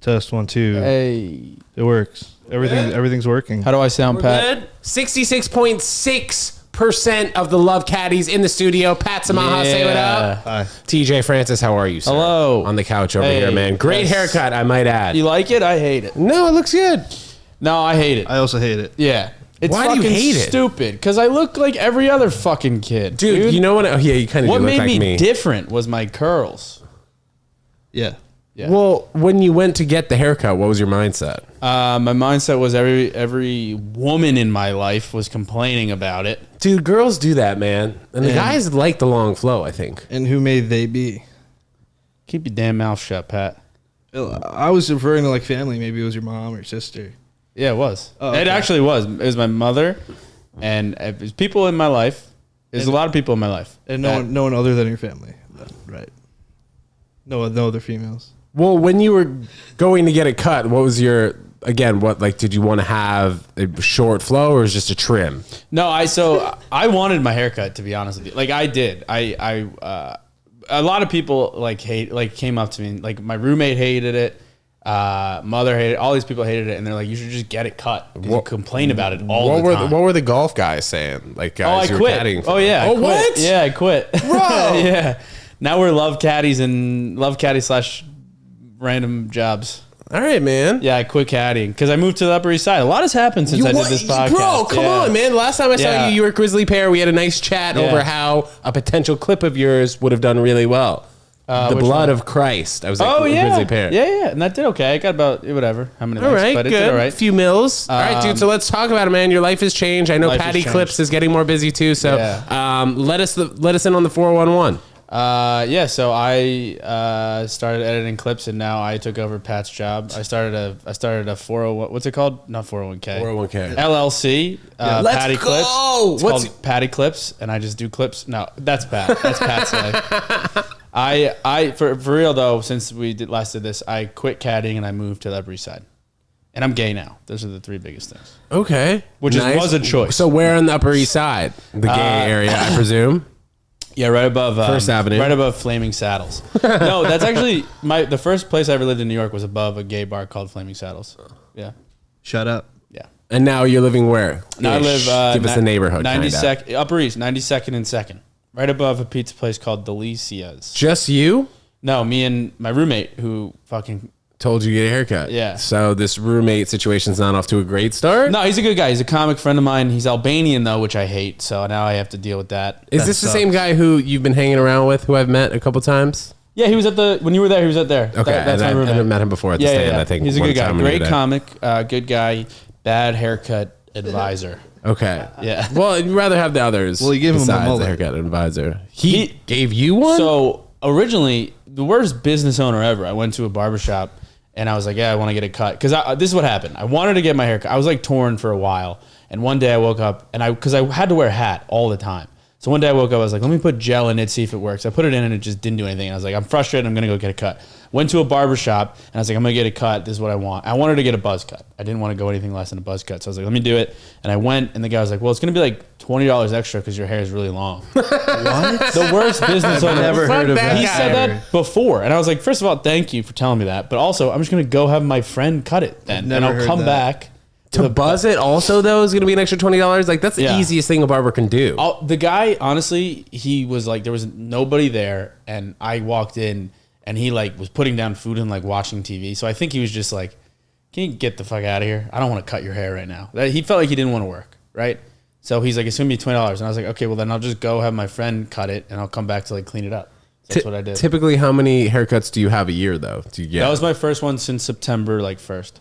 Test 1 2. Hey, It works. Everything's working. how do I sound, Pat? Good. 66.6% of the love caddies in the studio. Pat Samaha, say what up. Hi. TJ Francis, how are you, sir? Hello. On the couch over Hey, here, man. Great yes. haircut, I might add. You like it? I hate it. No, it looks good. No, I hate it. I also hate it. Yeah. It's Why do you fucking hate it? stupid. Because I look like every other fucking kid. Dude, you know what? Oh, yeah, you kind of do What look made like me me. different was my curls. Yeah. Yeah. Well, when you went to get the haircut, what was your mindset? My mindset was every woman in my life was complaining about it. Dude, girls do that, man. And the guys like the long flow, I think. And who may they be? Keep your damn mouth shut, Pat. I was referring to like family. Maybe it was your mom or your sister. Yeah, it was. Oh, It okay. actually was. It was my mother, and it was people in my life. There's a lot of people in my life. And no one other than your family. Right. No other females. Well, when you were going to get it cut, what was your, again, what, like, did you want to have a short flow or was it just a trim? No, I wanted my haircut, to be honest with you. Like I did. A lot of people came up to me, like my roommate hated it, mother hated it, all these people hated it, and they're like, you should just get it cut. You complain about it all the time. What were the golf guys saying? Like, guys, I you quit. were caddying for? Oh yeah. Oh, I quit. what? Yeah, I quit. Bro. Yeah. Now we're love caddies and love caddy / random jobs. All right, man. Yeah, I quit caddying because I moved to the Upper East Side. A lot has happened since I did this podcast. Bro, come on, man. Last time I saw Yeah. you were Grizzly Pear. We had a nice chat Yeah. over how a potential clip of yours would have done really well. The which blood one? of Christ. I was like, Oh yeah, Grizzly Pear. yeah, and that did okay. I got about whatever how many All likes, right, but it good. did all right. A few mils. All right, dude. So let's talk about it, man. Your life has changed. I know Life has Patty changed. Clips is getting more busy too. So Yeah. let us in on the 411. Yeah, so I started editing clips, and now I took over Pat's job. I started a 401. What's it called? Not 401k. 401k. LLC. Let's Patty go! Clips. It's What's- called Patty Clips, and I just do clips. No, that's Pat. That's Pat's life. For real though, since we last did this, I quit caddying and I moved to the Upper East Side, and I'm gay now. Those are the three biggest things. Okay. Which was a choice. So where on the Upper East Side? The gay area, I presume. Yeah, right above First Avenue. right above Flaming Saddles. No, that's actually the first place I ever lived in New York was above a gay bar called Flaming Saddles. Yeah, Shut up. yeah. And now you're living where? Now I live. Give us the neighborhood. 92nd Upper East, 92nd and 2nd, right above a pizza place called Delicia's. Just you? No, me and my roommate who fucking. Told you to get a haircut. Yeah. So this roommate situation's not off to a great start? No, he's a good guy. He's a comic friend of mine. He's Albanian though, which I hate. So now I have to deal with that. Is That this the sucks. same guy who you've been hanging around with, who I've met a couple times? Yeah, he was at when you were there. He was at there. Okay, That's my I roommate. haven't met him before at the stand. I think he's a one good guy. time when you were Great there. comic. Good guy. Bad haircut advisor. Okay. Yeah. Well, you'd rather have the others. Well, you gave him a besides the mullet. haircut advisor. He gave you one? So originally, the worst business owner ever. I went to a barbershop and I was like, yeah, I want to get a cut. Because this is what happened. I wanted to get my haircut. I was like torn for a while. And one day I woke up and because I had to wear a hat all the time. So one day I woke up, I was like, let me put gel in it, see if it works. I put it in and it just didn't do anything. And I was like, I'm frustrated. I'm going to go get a cut. Went to a barbershop and I was like, I'm going to get a cut. This is what I want. I wanted to get a buzz cut. I didn't want to go anything less than a buzz cut. So I was like, let me do it. And I went and the guy was like, well, it's going to be like $20 extra because your hair is really long. What? The worst business owner. Never heard of that. He said that before. And I was like, first of all, thank you for telling me that. But also, I'm just going to go have my friend cut it then. Never And I'll heard come that. back. to buzz it also, though, is going to be an extra $20? Like, that's the Yeah. easiest thing a barber can do. The guy, honestly, he was like, there was nobody there. And I walked in and he like was putting down food and like watching TV. So I think he was just like, can you get the fuck out of here? I don't want to cut your hair right now. He felt like he didn't want to work. Right. So he's like, it's going to be $20. And I was like, okay, well then I'll just go have my friend cut it and I'll come back to like clean it up. So that's what I did. Typically, how many haircuts do you have a year, though? Do you get? That was my first one since September like 1st.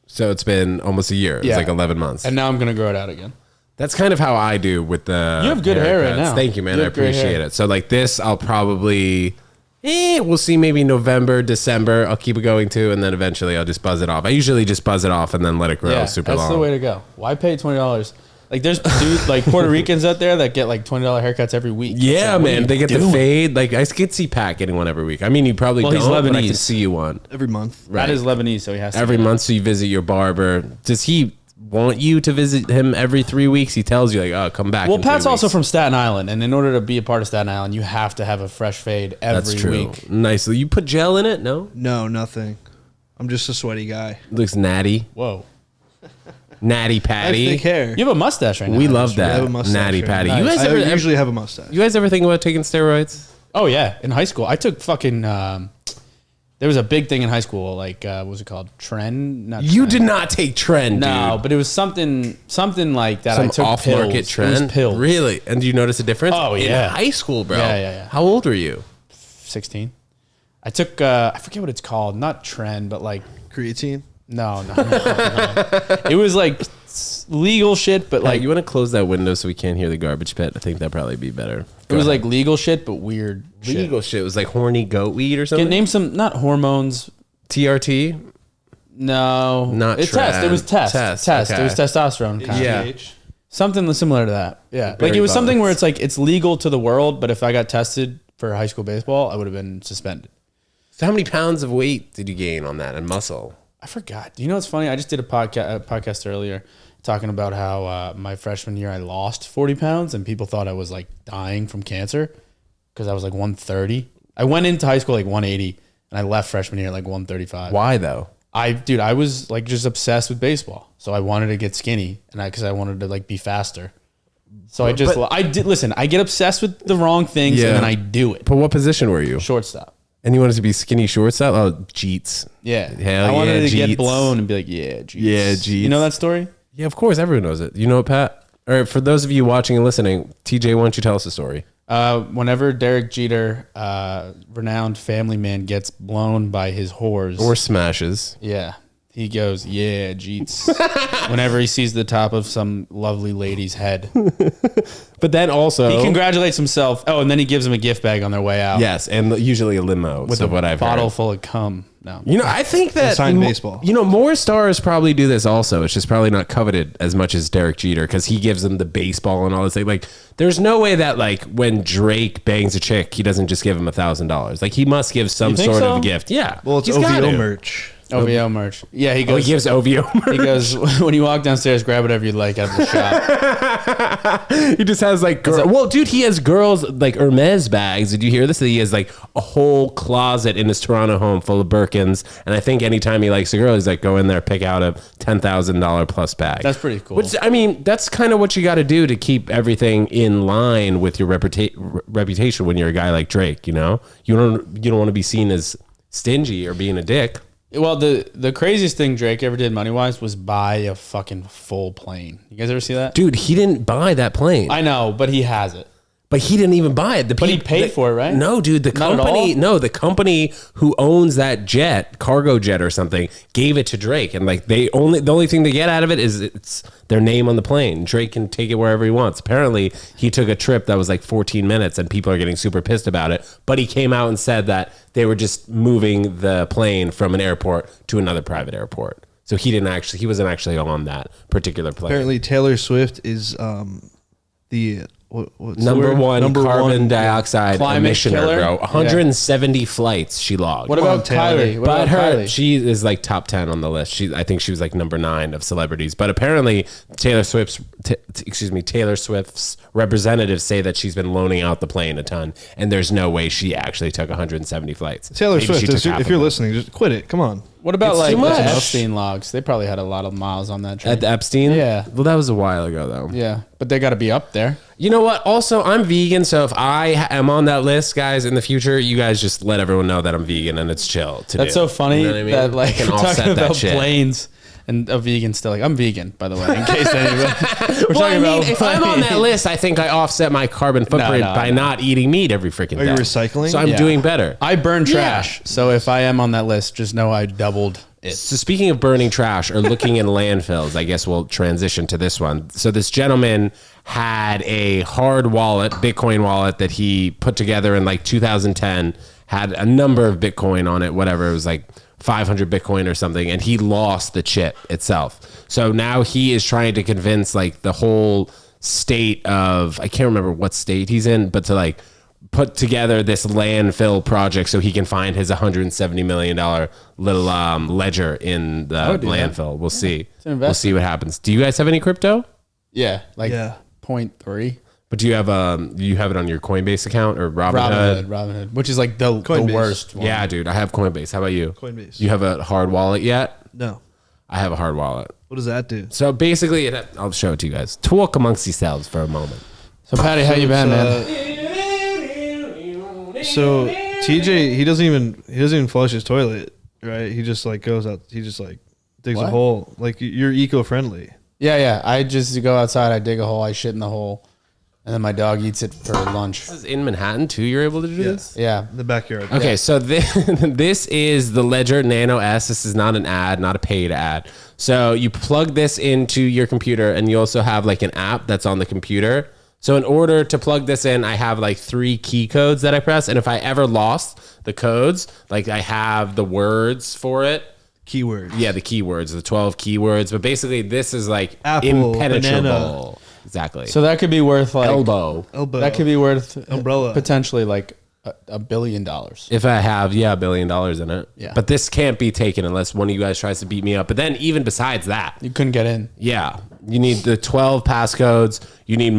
So it's been almost a year. It's Yeah. like 11 months. And now I'm going to grow it out again. That's kind of how I do with the You have good hair right haircuts. now. Thank you, man. You I have great appreciate hair. it. So like this, I'll probably, we'll see maybe November, December. I'll keep it going too. And then eventually I'll just buzz it off. I usually just buzz it off and then let it grow super that's long. the way to go. Why pay $20? Like there's dudes like Puerto Ricans out there that get like $20 haircuts every week. Yeah, Like, what are man. you They get the doing? fade. Like I could see Pat getting one every week. I mean, you probably Well, don't, he's but I can Lebanese. see you one. Every month. Right. That is Lebanese, so he has to. Every month, so you visit your barber. Does he want you to visit him every 3 weeks? He tells you like, oh, come back. Well, in 3 Pat's also weeks. from Staten Island, and in order to be a part of Staten Island, you have to have a fresh fade every That's true. week. Nice. So you put gel in it? No. No, nothing. I'm just a sweaty guy. Looks natty. Whoa. Natty I have Patty. thick hair. You have a mustache right now. We love I that. have a mustache Natty right Patty. now. You guys I ever usually have a mustache. you guys ever think about taking steroids? Oh yeah, in high school I took fucking. There was a big thing in high school, like what was it called? Trend? Not You Trend. did not take trend, No, dude. but it was something like that. Some I took off-market pills. trend. It was pills. Really? And do you notice a difference? Oh, yeah. In high school, bro. Yeah. How old were you? 16. I took. I forget what it's called. Not trend, but like Creatine. no. It was like legal shit, but Like, like you want to close that window so we can't hear the garbage pit? I think that'd probably be better. it was like legal shit, but weird. legal shit. It was like horny goat weed or something. Can name some not hormones. TRT. No, Not it's test. It was Tren. test. Test, okay. It was testosterone. Kind of. Yeah. HGH. Something similar to that. Yeah, Very like it was something where balanced. it's like it's legal to the world, but if I got tested for high school baseball, I would have been suspended. So how many pounds of weight did you gain on that and muscle? I forgot. Do you know what's funny? I just did a podcast earlier talking about how my freshman year I lost 40 pounds and people thought I was like dying from cancer because I was like 130. I went into high school like 180 and I left freshman year like 135. Why though? I was like just obsessed with baseball. So I wanted to get skinny and because I wanted to like be faster. So I get obsessed with the wrong things Yeah. and then I do it. But what position were you? Shortstop. And you wanted to be skinny shortstop? Oh, Jeets. Yeah. Hell I wanted yeah, to get Jeets. blown and be like, yeah, Jeets. Yeah, Jeets. You know that story? Yeah, of course. Everyone knows it. You know it, Pat? All right, for those of you watching and listening, TJ, why don't you tell us a story? Whenever Derek Jeter, renowned family man, gets blown by his whores, Or smashes. yeah, he goes, yeah, Jeets. Whenever he sees the top of some lovely lady's head, But then also... he congratulates himself. Oh, and then he gives him a gift bag on their way out. Yes, and usually a limo, with so a what I've bottle heard. full of cum. No, You know, I think that... signed baseball. You know, more stars probably do this also. It's just probably not coveted as much as Derek Jeter because he gives them the baseball and all this thing. Like, there's no way that, like, when Drake bangs a chick, he doesn't just give him $1,000. Like, he must give some You think sort so? of gift. Yeah. Well, it's He's got OVO to. merch. OVO merch. Yeah, he Oh, goes. he gives OVO merch. He goes, when you walk downstairs, grab whatever you like out of the shop. He just has like well, dude, he has girls like Hermes bags. Did you hear this? He has like a whole closet in his Toronto home full of Birkins. And I think anytime he likes a girl, he's like, go in there, pick out a $10,000 plus bag. That's pretty cool. Which, I mean, that's kind of what you got to do to keep everything in line with your reputation when you're a guy like Drake. You know, you don't want to be seen as stingy or being a dick. Well, the craziest thing Drake ever did money wise was buy a fucking full plane. You guys ever see that? Dude, he didn't buy that plane. I know, but he has it. But he didn't even buy it. But he paid for it, right? No, dude. The Not at company, all? no, the company who owns that jet, cargo jet or something, gave it to Drake, and like the only thing they get out of it is it's their name on the plane. Drake can take it wherever he wants. Apparently, he took a trip that was like 14 minutes, and people are getting super pissed about it. But he came out and said that they were just moving the plane from an airport to another private airport. So he wasn't actually on that particular plane. Apparently, Taylor Swift is the what's the Number word? one Number carbon one dioxide Climate emissioner, killer? bro. 170 flights she logged. What Come on, about Taylor. Kylie? What But about her, Kylie? she is like top 10 on the list. I think she was like number 9 of celebrities. But apparently, Taylor Swift's representatives say that she's been loaning out the plane a ton, and there's no way she actually took 170 flights. Taylor Maybe she Swift. took half If of you're them. listening, just quit it. Come on. What about It's like too much. the Epstein logs? They probably had a lot of miles on that train. At the Epstein, Yeah. Well, that was a while ago, though. Yeah, but they got to be up there. You know what? Also, I'm vegan, so if I am on that list, guys, in the future, you guys just let everyone know that I'm vegan and it's chill to That's do. so funny You know what I mean? that like I can we're offset talking that about shit. planes and a vegan still. Like I'm vegan, by the way, in case anybody. We're Well, I talking mean, about if I'm on that list, I think I offset my carbon footprint by no. not eating meat every freaking Are day. you recycling? So I'm Yeah. doing better. I burn trash, so if I am on that list, just know I doubled it. So speaking of burning trash or looking in landfills, I guess we'll transition to this one. So this gentleman had a hard wallet, Bitcoin wallet that he put together in like 2010, had a number of Bitcoin on it, whatever. It was like 500 Bitcoin or something. And he lost the chip itself. So now he is trying to convince like the whole state of, I can't remember what state he's in, but to like put together this landfill project so he can find his $170 million little ledger in the do that. landfill. We'll see. an We'll see what happens. Do you guys have any crypto? Yeah, like Yeah. 0.3. But do you have it on your Coinbase account or Robinhood? Robinhood, which is like the worst one. Yeah, dude, I have Coinbase. How about you? Coinbase. You have a hard wallet yet? No. I have a hard wallet. What does that do? So basically, I'll show it to you guys. Talk amongst yourselves for a moment. So Patty, how you been, man? So TJ, he doesn't even flush his toilet, right? He just like goes out. He just like digs a hole. Like you're eco-friendly. Yeah. I just go outside. I dig a hole. I shit in the hole, and then my dog eats it for lunch. This is in Manhattan too. You're able to do this? Yeah. In the backyard. Okay, so this is the Ledger Nano S. This is not an ad, not a paid ad. So you plug this into your computer, and you also have like an app that's on the computer. So in order to plug this in, I have like 3 key codes that I press, and if I ever lost the codes, like I have the words for it. Keywords. Yeah, the keywords, the 12 keywords. But basically, this is like Apple, impenetrable. banana. Exactly. So that could be worth like elbow. That could be worth Umbrella. potentially like $1 billion. If I have, $1 billion in it. Yeah. But this can't be taken unless one of you guys tries to beat me up. But then even besides that, You couldn't get in. yeah, you need the 12 passcodes. You need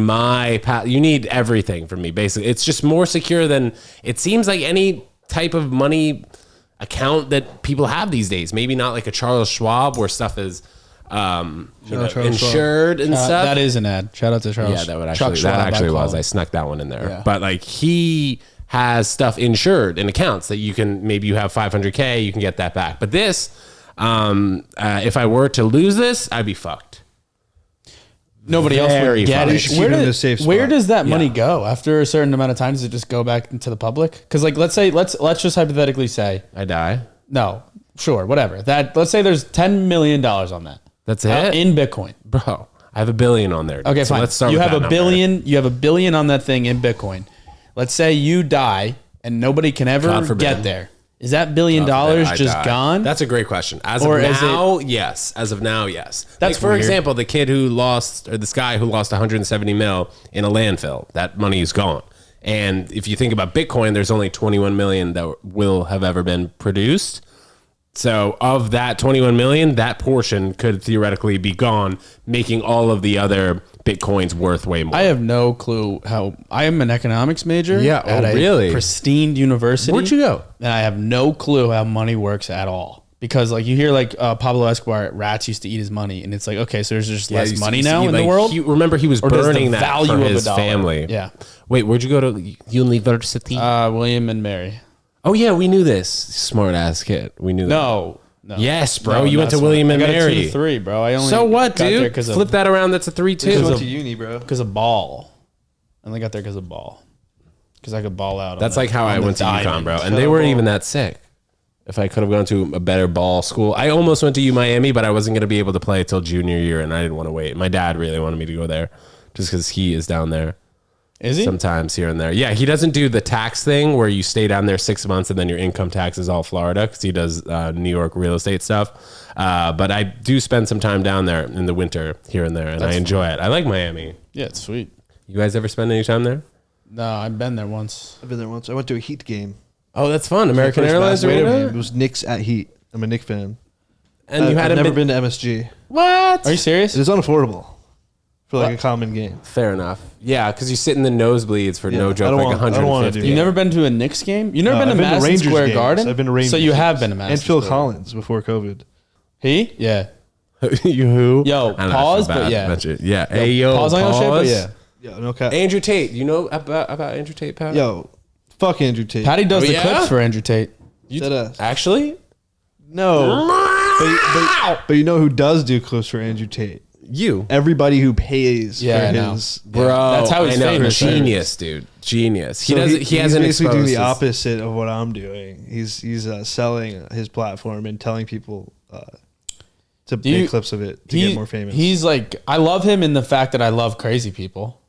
you need everything from me. Basically, it's just more secure than it seems like any type of money account that people have these days. Maybe not like a Charles Schwab where stuff is insured and stuff. That is an ad. Shout out to Charles. Yeah, that would Chuck actually Schwab, that actually I call was. him. I snuck that one in there. Yeah. But like he has stuff insured in accounts that you can maybe you have 500K, you can get that back. But this, if I were to lose this, I'd be fucked. Nobody else Very would get funny. it. You should keep it in a safe spot. Where does that money Yeah. go after a certain amount of time? Does it just go back into the public? Because like let's just hypothetically say I die. no, sure, whatever. That let's say there's $10 million on that. That's it, In Bitcoin. bro. I have $1 billion on there. Okay, So fine. let's start. You with have that a number. billion. You have $1 billion on that thing in Bitcoin. Let's say you die and nobody can ever God forbid. get there. Is that $1 billion I just die. gone? That's a great question. As Or of is now, yes. As of now, yes. That's like, for weird. example, the kid who lost, or this guy who lost 170 mil in a landfill. That money is gone. And if you think about Bitcoin, there's only 21 million that will have ever been produced. So of that 21 million, that portion could theoretically be gone, making all of the other Bitcoins worth way more. I have no clue how. I am an economics major. Yeah, at oh, a really? pristine university. Where'd you go? And I have no clue how money works at all. Because like you hear like Pablo Escobar, rats used to eat his money, and it's like okay, so there's just less money now in the world. Remember, he was Or does the burning that value for of a his dollar- family. Yeah. Wait, where'd you go to university? William and Mary. Oh yeah, we knew this. Smart ass kid. We knew that. No. Yes, bro. No, You went not to William and I got Mary. a 2-3, bro. I only So what, got there dude? 'cause Flip that around. That's a 3-2. Just Because went of- to uni, bro. because of ball. I only got there because of ball. Because I could ball out. That's like how I went to UConn, bro. And they Shout weren't out. even that sick. If I could have gone to a better ball school, I almost went to UMiami, but I wasn't going to be able to play till junior year, and I didn't want to wait. My dad really wanted me to go there, just because he is down there. Is he? Sometimes here and there. Yeah, he doesn't do the tax thing where you stay down there 6 months and then your income tax is all Florida because he does New York real estate stuff. But I do spend some time down there in the winter here and there, and I enjoy it. I like Miami. Yeah, it's sweet. You guys ever spend any time there? No, I've been there once. I've been there once. I went to a Heat game. Oh, that's fun. American First Airlines basketball Arena? game. It was Knicks at Heat. I'm a Knicks fan. And you I've hadn't never been to MSG. What? Are you serious? It is unaffordable for like a common game. Fair enough. Yeah, because you sit in the nosebleeds for no I joke, don't like want- I don't wanna 150. do You've that. never been to a Knicks game? You've never No, been to I've been to Madison Rangers Square games. Garden? I've been to Rangers So you have games. been to Madison And Phil Square Collins before COVID. He? Yeah. You who? Yo, I don't know, I feel pause, but bad yeah. about you. Yeah. Hey, yo, Pause on your shit, but yeah. Yeah, no cap. Andrew Tate. You know about Andrew Tate, Pat? Yo, fuck Andrew Tate. Patty does Oh, the yeah? clips for Andrew Tate. Deadass. Actually? No. But you know who does do clips for Andrew Tate? You. Everybody who pays Yeah, I for know. his. Bro, That's how he's I know. famous. Genius, dude. Genius. He So doesn't. He hasn't he's basically doing exposed the his- opposite of what I'm doing. He's selling his platform and telling people to you- make clips of it to get more famous. He's like, I love him in the fact that I love crazy people.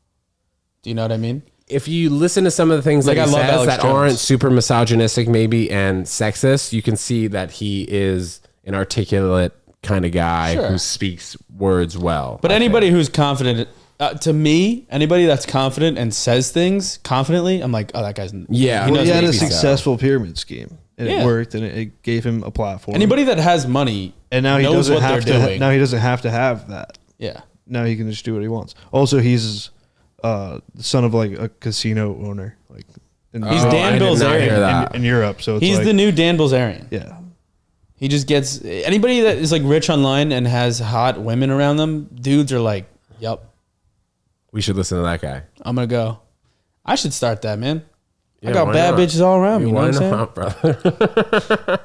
Do you know what I mean? If you listen to some of the things Like, that I he love says Alex that Jones. aren't super misogynistic, maybe, and sexist, you can see that he is an articulate kind of guy Sure. who speaks words well. But anybody who's confident, to me, anybody that's confident and says things confidently, I'm like, oh, that guy's. Yeah. he well, knows he what had a he's saying. successful pyramid scheme, and Yeah. it worked, and it gave him a platform. Anybody that has money and now he knows doesn't what have they're to. doing. Now he doesn't have to have that. Yeah. Now he can just do what he wants. Also, he's son of like a casino owner. Like He's Dan Bilzerian in Europe. So it's he's like, the new Dan Bilzerian. yeah. He just gets anybody that is like rich online and has hot women around them. Dudes are like, "Yup, We should listen to that guy. I'm gonna go." I should start that, man. Yeah, I got why bad not? bitches all around me. You know Why what I'm saying? not, brother?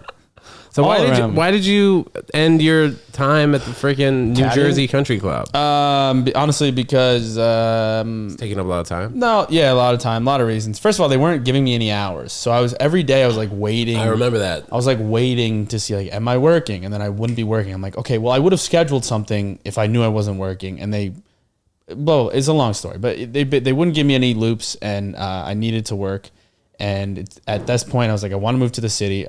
So All why did you end your time at the freaking New Caddying? Jersey Country Club? Honestly, because It's taking up a lot of time. no, yeah, a lot of time, a lot of reasons. First of all, they weren't giving me any hours, so I was every day I was like waiting. I remember that. I was like waiting to see like, am I working? And then I wouldn't be working. I'm like, okay, well, I would have scheduled something if I knew I wasn't working. And well, it's a long story, but they wouldn't give me any loops, and I needed to work. And at this point, I was like, I want to move to the city.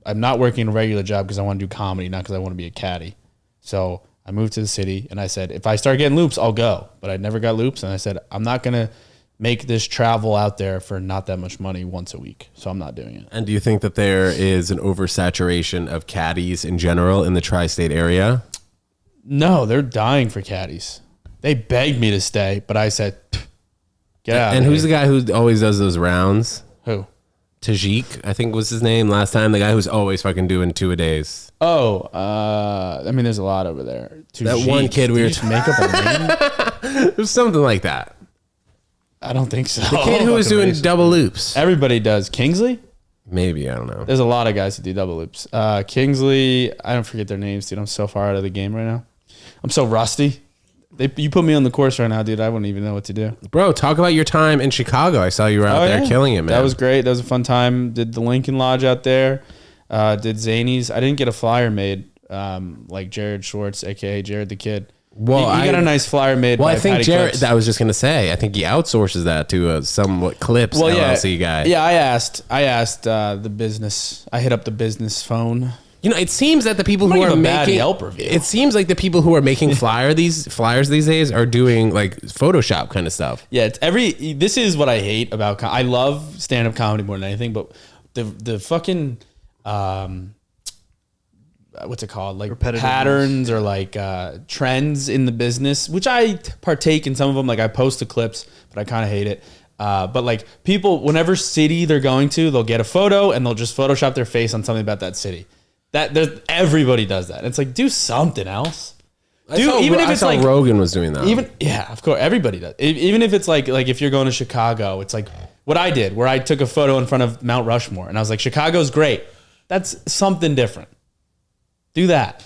I'm not working a regular job because I want to do comedy, not because I want to be a caddy. So I moved to the city, and I said, if I start getting loops, I'll go. But I never got loops, and I said, I'm not going to make this travel out there for not that much money once a week. So I'm not doing it. And do you think that there is an oversaturation of caddies in general in the tri-state area? No, they're dying for caddies. They begged me to stay, but I said, get out. And who's the guy who always does those rounds? Who? Tajik, I think was his name last time. The guy who's always fucking doing 2-a-days. Oh, I mean, there's a lot over there. That one kid we were just make up a name. It was something like that. I don't think so. The kid who was doing double loops. Everybody does. Kingsley? Maybe, I don't know. There's a lot of guys who do double loops. Kingsley, I don't forget their names, dude. I'm so far out of the game right now. I'm so rusty. You put me on the course right now, dude. I wouldn't even know what to do. Bro, talk about your time in Chicago. I saw you were out there killing it, man. That was great. That was a fun time. Did the Lincoln Lodge out there. Did Zany's. I didn't get a flyer made like Jared Schwartz, a.k.a. Jared the Kid. Well, he got a nice flyer made by I think Patty Jared, Clips. I was just going to say, I think he outsources that to a somewhat Clips LLC guy. Yeah, I asked the business. I hit up the business phone. You know, it seems that the people I'm who gonna are give a bad making Yelp review. It seems like the people who are making flyers these days are doing like Photoshop kind of stuff. Yeah, this is what I hate about I love stand-up comedy more than anything, but the fucking what's it called? Like patterns or like trends in the business, which I partake in some of them. Like I post the clips, but I kind of hate it. But like people, whenever city they're going to, they'll get a photo and they'll just Photoshop their face on something about that city. Everybody does that. It's like, do something else. I saw Rogan was doing that. Yeah, of course, everybody does. Even if it's like if you're going to Chicago, it's like what I did, where I took a photo in front of Mount Rushmore, and I was like, Chicago's great. That's something different. Do that.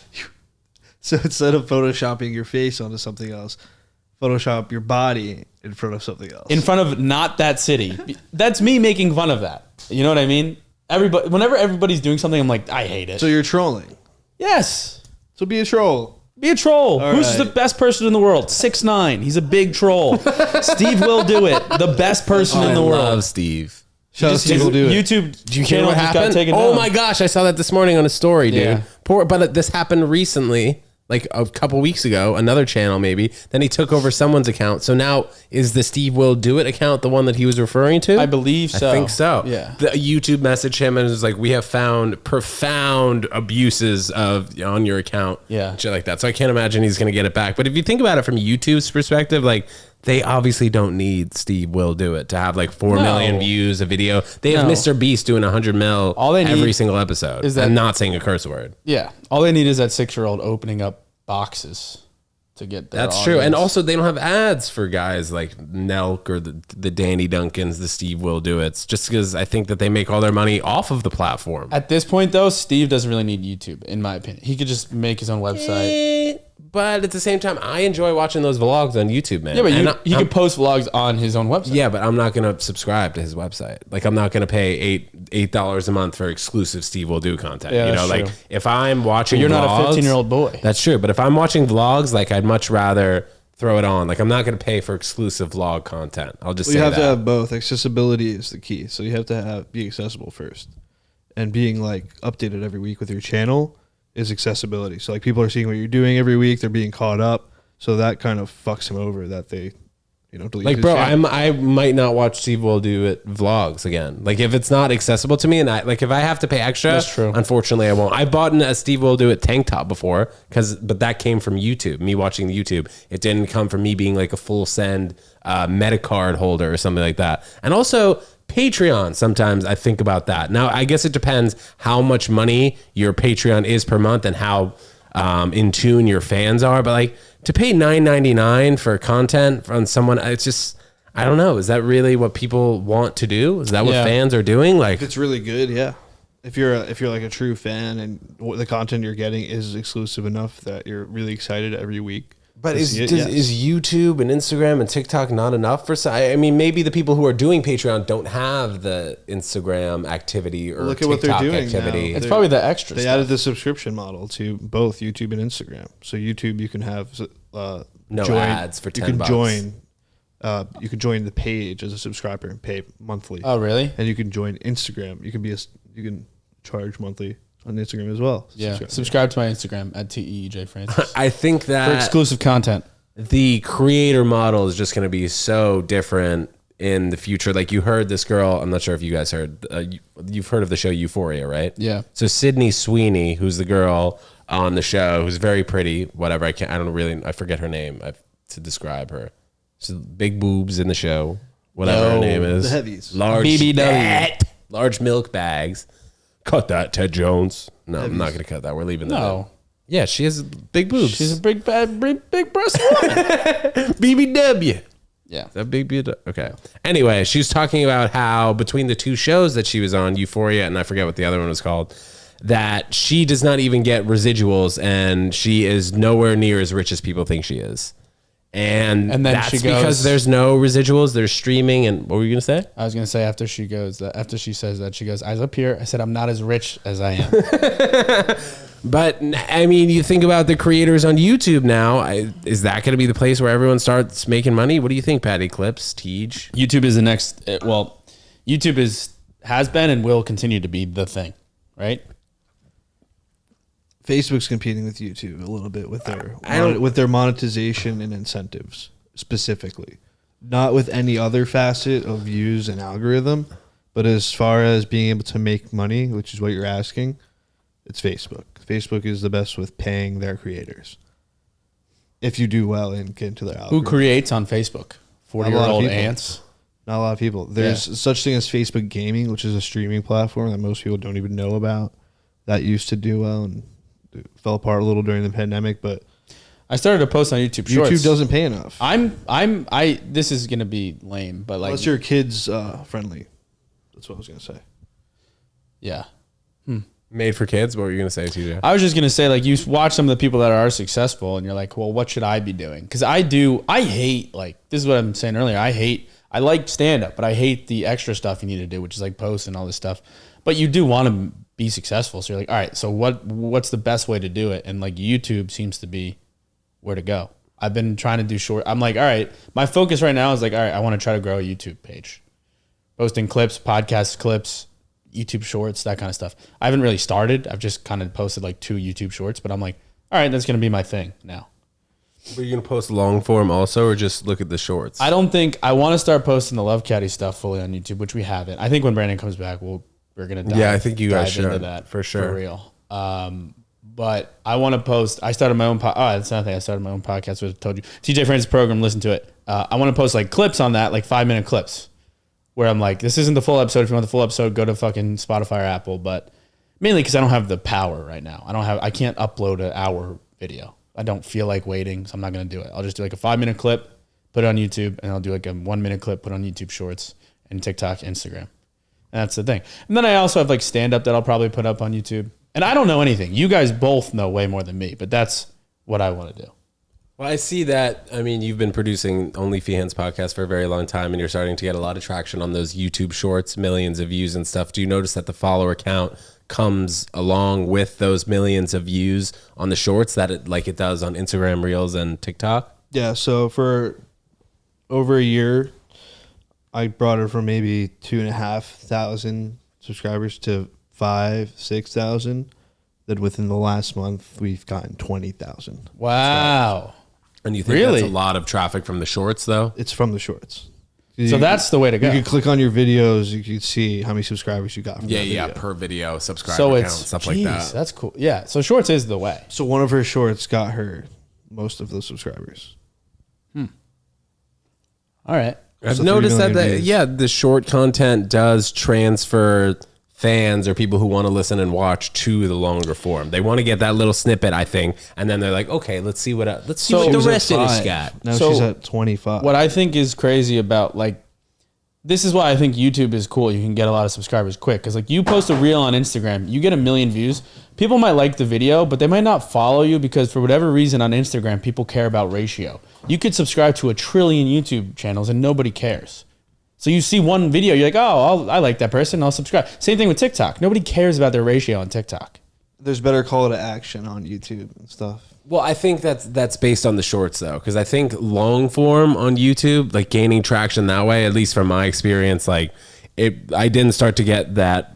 So instead of photoshopping your face onto something else, Photoshop your body in front of something else. In front of not that city. That's me making fun of that. You know what I mean? Whenever everybody's doing something, I'm like, I hate it. So you're trolling. Yes. So be a troll. Be a troll. All Who's right. the best person in the world? 6'9". He's a big troll. Steve will do it. The best person in the I world. love Steve. Shout out to people do it. YouTube Did you hear channel what just got happened? taken Oh down. my gosh, I saw that this morning on a story, dude. Yeah. But this happened recently, like a couple weeks ago, another channel maybe. Then he took over someone's account. So now is the Steve Will Do It account the one that he was referring to? I believe so. I think so. Yeah. The YouTube messaged him and was like, "We have found profound abuses on your account." Yeah. Shit like that. So I can't imagine he's going to get it back. But if you think about it from YouTube's perspective, like they obviously don't need Steve Will Do It to have like 4 million views a video. They have Mr. Beast doing 100 mil All they every need single episode. is that- and not saying a curse word. Yeah. All they need is that 6-year-old opening up boxes to get their That's true. And audience. also they don't have ads for guys like Nelk or the Danny Duncans, the Steve Will Do It's, just because I think that they make all their money off of the platform. At this point, though, Steve doesn't really need YouTube, in my opinion. He could just make his own website. But at the same time, I enjoy watching those vlogs on YouTube, man. Yeah, but And he could post vlogs on his own website. yeah, but I'm not going to subscribe to his website. Like, I'm not going to pay $8 a month for exclusive Steve Will Do content. Yeah, you know, that's like true. if I'm watching You're not vlogs, a 15-year-old boy. That's true. But if I'm watching vlogs, like I'd much rather throw it on. Like I'm not going to pay for exclusive vlog content. I'll just say You have that. to have both. Accessibility is the key. So you have to be accessible first. And being like updated every week with your channel is accessibility. So like people are seeing what you're doing every week. They're being caught up. So that kind of fucks them over that they, delete Like, his bro, channel. I might not watch Steve will do it vlogs again. Like, if it's not accessible to me, and if I have to pay extra, That's true. Unfortunately, I won't. I bought a Steve will do it tank top before, but that came from YouTube. Me watching the YouTube, it didn't come from me being like a full send Metacard holder or something like that. And also Patreon. Sometimes I think about that. Now, I guess it depends how much money your Patreon is per month and how in tune your fans are. But like, to pay $9.99 for content from someone, it's just, I don't know. Is that really what people want to do? Is that what fans are doing? Like, If it's really good, yeah. If you're like a true fan and the content you're getting is exclusive enough that you're really excited every week. but is YouTube and Instagram and TikTok not enough for some? I mean, maybe the people who are doing Patreon don't have the Instagram activity or Look at TikTok what they're doing activity. now. It's probably the extra They stuff. added the subscription model to both YouTube and Instagram. So YouTube, you can have No ads for $10. You can join. You can join the page as a subscriber and pay monthly. Oh, really? And you can join Instagram. You can charge monthly on Instagram as well. Yeah. Subscribe to my Instagram at TEJFrancis I think for that exclusive content. the creator model is just going to be so different in the future. Like, you heard this girl, I'm not sure if you guys heard, you've heard of the show Euphoria, right? Yeah. So Sydney Sweeney, who's the girl on the show, who's very pretty, whatever, I forget her name to describe her. So big boobs in the show, whatever her name is. The heavies. Large BBW. large milk bags. Cut that, Ted Jones. No, I'm not going to cut that. We're leaving that in. No. Yeah, she has big boobs. She's a big, bad, big breast woman. BBW. Yeah. Is that big BBW? Okay. Anyway, she was talking about how between the two shows that she was on, Euphoria, and I forget what the other one was called, that she does not even get residuals and she is nowhere near as rich as people think she is. And then that's she goes, because there's no residuals, there's streaming, and what were you going to say? I was going to say after she says that, she goes, eyes up here. I said, I'm not as rich as I am. But I mean, you think about the creators on YouTube now. Is that going to be the place where everyone starts making money? What do you think, Patty Clips, Tej? YouTube is the next, YouTube has been and will continue to be the thing, right? Facebook's competing with YouTube a little bit with their monetization and incentives specifically, not with any other facet of views and algorithm, but as far as being able to make money, which is what you're asking, it's Facebook. Facebook is the best with paying their creators. If you do well and get into their algorithm. Who creates on Facebook? 40-year-old people. ants. Not a lot of people. There's such thing as Facebook Gaming, which is a streaming platform that most people don't even know about. That used to do well and fell apart a little during the pandemic, but I started to post on YouTube Shorts. YouTube doesn't pay enough. This is gonna be lame, but like, Unless your kids friendly. That's what I was gonna say. yeah. Made for kids? What were you going to say, TJ? I was just gonna say, like, you watch some of the people that are successful, and you're like, well, what should I be doing? Because I hate, like, this is what I'm saying earlier. I like stand up, but I hate the extra stuff you need to do, which is like post and all this stuff. But you do want to be successful, so you're like, all right, so what's the best way to do it? And like, YouTube seems to be where to go. I've been trying to do short. I'm like, all right, my focus right now is like, all right, I want to try to grow a YouTube page, posting clips, podcast clips, YouTube shorts, that kind of stuff. I haven't really started. I've just kind of posted like 2 YouTube shorts, but I'm like, all right, that's going to be my thing now. Were you going to post long form also, or just look at the shorts? I don't think I want to start posting the Love Caddy stuff fully on YouTube, which we haven't. I think when Brandon comes back, we're going to dive, I think you guys should into that for sure. For real. But I want to post. I started my own that's another thing. I started my own podcast, which I told you. TJ Francis program, listen to it. I want to post like clips on that, like 5-minute clips, where I'm like, this isn't the full episode. If you want the full episode, go to fucking Spotify or Apple. But mainly because I don't have the power right now. I can't upload an hour video. I don't feel like waiting, so I'm not going to do it. I'll just do like a 5-minute clip, put it on YouTube, and I'll do like a 1-minute clip, put on YouTube Shorts and TikTok, Instagram. And that's the thing. And then I also have like stand-up that I'll probably put up on YouTube. And I don't know anything. You guys both know way more than me, but that's what I want to do. Well, I see that. I mean, you've been producing OnlyFans podcast for a very long time, and you're starting to get a lot of traction on those YouTube shorts, millions of views and stuff. Do you notice that the follower count comes along with those millions of views on the shorts that it does on Instagram Reels and TikTok? Yeah, so for over a year, I brought it from maybe 2,500 subscribers to 5,000-6,000. Then within the last month, we've gotten 20,000. Wow. And you think Really? that's a lot of traffic from the shorts, though? It's from the shorts. So that's the way to go. You can click on your videos. You can see how many subscribers you got. From that video. Per video, subscriber So count, it's stuff like that. That's cool. Yeah. So shorts is the way. So one of her shorts got her most of those subscribers. All right. I've So 3 noticed that, million views. the short content does transfer fans or people who want to listen and watch to the longer form. They want to get that little snippet, I think, and then they're like, okay, let's see what So the she was rest at of this 5. got. Now So she's at 25. What I think is crazy about this is why I think YouTube is cool. You can get a lot of subscribers quick because you post a reel on Instagram, you get 1 million views. People might like the video, but they might not follow you because for whatever reason on Instagram, people care about ratio. You could subscribe to 1 trillion YouTube channels and nobody cares. So you see one video, you're like, oh, I like that person, I'll subscribe. Same thing with TikTok. Nobody cares about their ratio on TikTok. There's better call to action on YouTube and stuff. Well, I think that's based on the shorts, though, because I think long form on YouTube, gaining traction that way, at least from my experience, I didn't start to get that,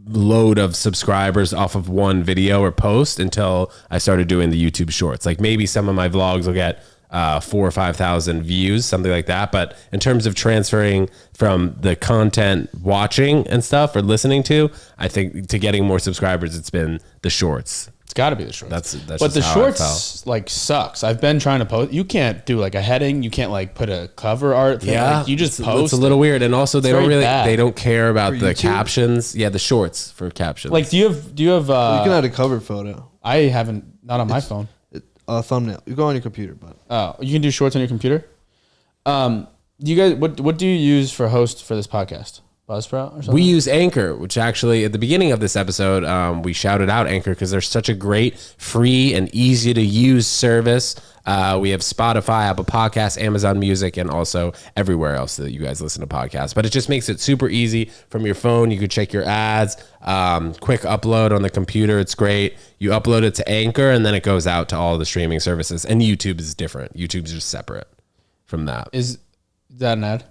load of subscribers off of one video or post until I started doing the YouTube shorts. Maybe some of my vlogs will get 4,000 or 5,000 views, something like that. But in terms of transferring from the content watching and stuff or listening to, I think to getting more subscribers, it's been the shorts. It's got to be the shorts. That's but just the how shorts sucks. I've been trying to post. You can't do a heading. You can't put a cover art thing. Yeah, you just it's post. a little weird, and also they very don't bad. they don't care about For the YouTube? captions. Yeah, the shorts for captions. Do you have? You can add a cover photo, I haven't. Not on my phone. a thumbnail. You go on your computer, but Oh, you can do shorts on your computer. Do you guys? What do you use for host for this podcast? Buzzsprout or something? We use Anchor, which actually at the beginning of this episode, we shouted out Anchor because they're such a great, free, and easy to use service. We have Spotify, Apple Podcasts, Amazon Music, and also everywhere else that you guys listen to podcasts. But it just makes it super easy from your phone. You could check your ads, quick upload on the computer. It's great. You upload it to Anchor, and then it goes out to all the streaming services. And YouTube is different. YouTube's just separate from that. Is that an ad?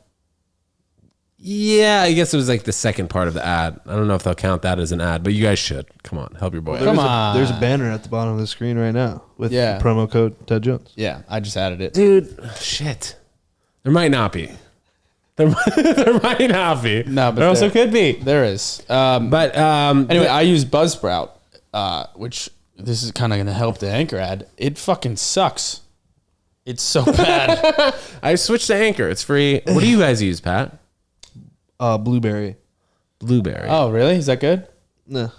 Yeah, I guess it was the second part of the ad. I don't know if they'll count that as an ad, but you guys should. Come on, help your boy. Come on. There's a banner at the bottom of the screen right now with Yeah. the promo code Ted Jones. Yeah, I just added it. Dude, shit. There might not be. There might not be. No, but there also there- could be. There is. But Anyway, I use Buzzsprout, which this is kind of going to help the Anchor ad. It fucking sucks. It's so bad. I switched to Anchor. It's free. What do you guys use, Pat? Blueberry. Blueberry. Oh, really? Is that good? No.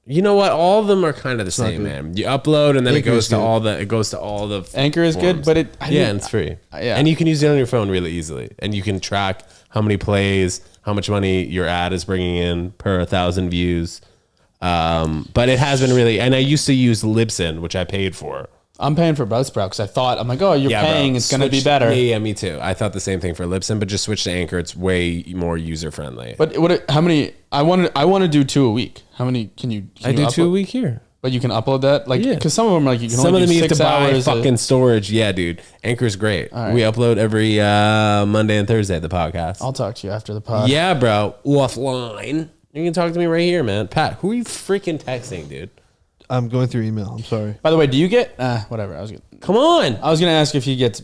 You know what? All of them are kind of the not same, good. man. You upload and then Anchor it goes is to good. all the Anchor is good, forms. but and it's free. Yeah. And you can use it on your phone really easily. And you can track how many plays, how much money your ad is bringing in per 1,000 views. But it has been really, and I used to use Libsyn, which I paid for. I'm paying for Buzzsprout because I thought, I'm like, oh, you're Yeah, paying, bro. it's going to be Switch- better. Yeah, me too. I thought the same thing for Libsyn, but just switch to Anchor. It's way more user friendly. But how many? I want to do 2 a week. How many can you? I do 2 a week here. But you can upload that, Yeah. because some of them are you can Some only of them do you have 6 to buy hours. fucking storage. Yeah, dude. Anchor's great. right. We upload every Monday and Thursday the podcast. I'll talk to you after the pod. Yeah, bro. Offline. You can talk to me right here, man. Pat, who are you freaking texting, dude? I'm going through email. I'm sorry. By the way, do you get whatever? Come on. I was gonna ask if you get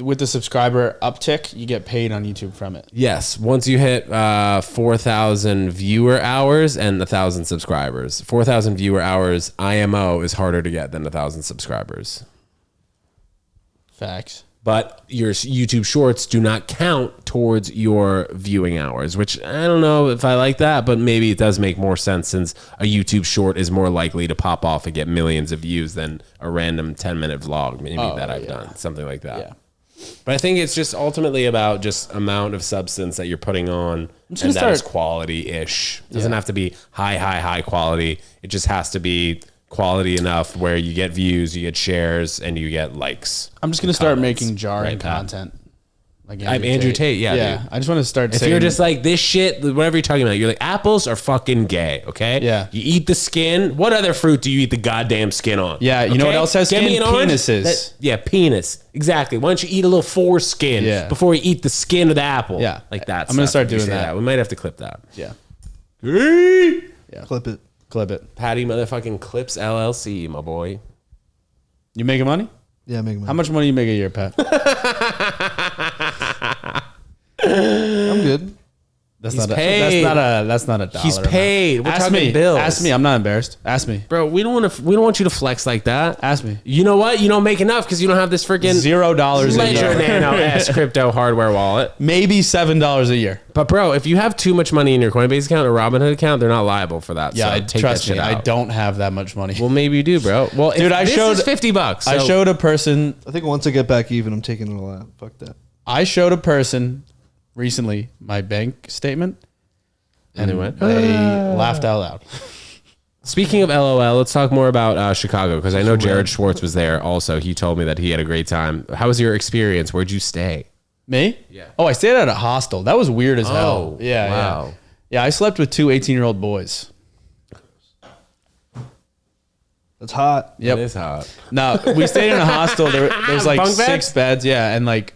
with the subscriber uptick, you get paid on YouTube from it. Yes. Once you hit 4,000 viewer hours and 1,000 subscribers. 4,000 viewer hours IMO is harder to get than 1,000 subscribers. Facts. But your YouTube shorts do not count towards your viewing hours, which I don't know if I like that, but maybe it does make more sense since a YouTube short is more likely to pop off and get millions of views than a random 10-minute vlog maybe that I've done, something like that. Yeah. But I think it's just ultimately about just amount of substance that you're putting on and gonna that is start- quality-ish. It doesn't have to be high quality. It just has to be quality enough where you get views, you get shares, and you get likes. I'm just gonna start comments. making jarring Right, Pat? content. Like I'm Andrew Tate, yeah, dude. I just want to start. If saying, you're just like this shit, whatever you're talking about, you're like apples are fucking gay, okay? Yeah. You eat the skin. What other fruit do you eat the goddamn skin on? Yeah, you know what else has Get me skin? an orange? Penises. Yeah, penis. Exactly. Why don't you eat a little foreskin Yeah. before you eat the skin of the apple? Yeah. Like that. I'm gonna stuff. start You doing say that. We might have to clip that. yeah, Clip it. clip it. Patty motherfucking Clips LLC, my boy. You making money? Yeah, make money. How much money you make a year, Pat? I'm good. That's He's not paid. That's not a dollar. He's paid. We're Ask talking me. bills. Ask me. I'm not embarrassed. Ask me. Bro, we don't want you to flex like that. Ask me. You know what? You don't make enough because you don't have this freaking $0 a Ledger year. Nano S crypto hardware wallet. Maybe $7 a year. But bro, if you have too much money in your Coinbase account or Robinhood account, they're not liable for that. Yeah, so take trust that me. shit I out. don't have that much money. Well, maybe you do, bro. Well, Dude, I this showed is $50. I so- showed a person. I think once I get back even, I'm taking it all out. Fuck that. I showed a person recently my bank statement, and they went. they laughed out loud. Speaking of LOL, let's talk more about Chicago because I know Jared Schwartz was there. Also, he told me that he had a great time. How was your experience? Where'd you stay? Me? Yeah. Oh, I stayed at a hostel. That was weird as hell. Yeah. wow. Yeah. Yeah, I slept with two 18-year-old boys. That's hot. Yep. It is hot. No, we stayed in a hostel. There's like Bunk beds? 6 beds. Yeah. And like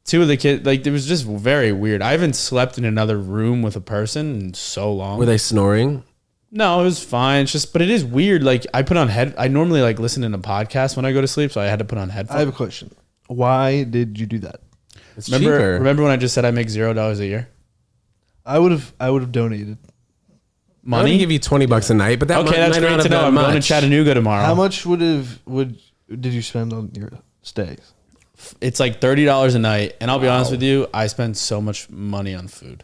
two of the kids, like it was just very weird. I haven't slept in another room with a person in so long. Were they snoring? No, it was fine. It's just, but it is weird. Like I normally like listen to podcasts when I go to sleep. So I had to put on headphones. I have a question. Why did you do that? It's cheaper. Remember when I just said I make $0 a year? I would have donated. I'm gonna Money? give you $20 a night, but that Okay, that's might not great to have know. been I'm going to much. Chattanooga tomorrow. How much did you spend on your stay? It's like $30 a night, and I'll be honest with you, I spend so much money on food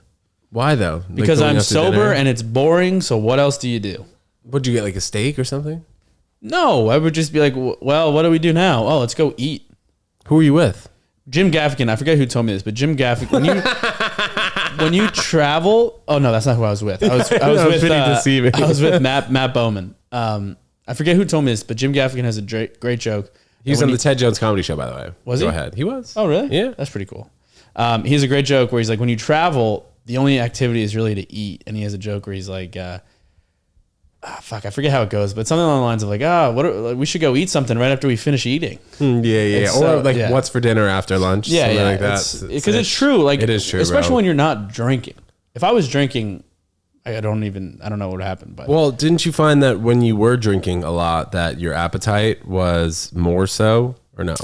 Why though? Like because going I'm out to sober dinner? and it's boring. So what else do you do? Would you get like a steak or something? No, I would just be like, well, what do we do now? Oh, let's go eat. Who are you with? Jim Gaffigan, I forget who told me this, but Jim Gaffigan, when you travel, oh no, that's not who I was with. I was with pretty deceiving. I was with Matt Bowman. I forget who told me this, but Jim Gaffigan has a great joke. He was And on when the Ted Jones comedy show, by the way. Was Go he? ahead. He was. Oh, really? Yeah. That's pretty cool. He has a great joke where he's like, when you travel, the only activity is really to eat. And he has a joke where he's like, fuck, I forget how it goes, but something along the lines of like, we should go eat something right after we finish eating. Yeah. It's Or so- like, yeah. what's for dinner after lunch? Yeah, Something yeah. like that. Because it's true. Like, it is true, especially bro. when you're not drinking. If I was drinking, I don't know what would happen. But Well, didn't you find that when you were drinking a lot, that your appetite was more so, or no?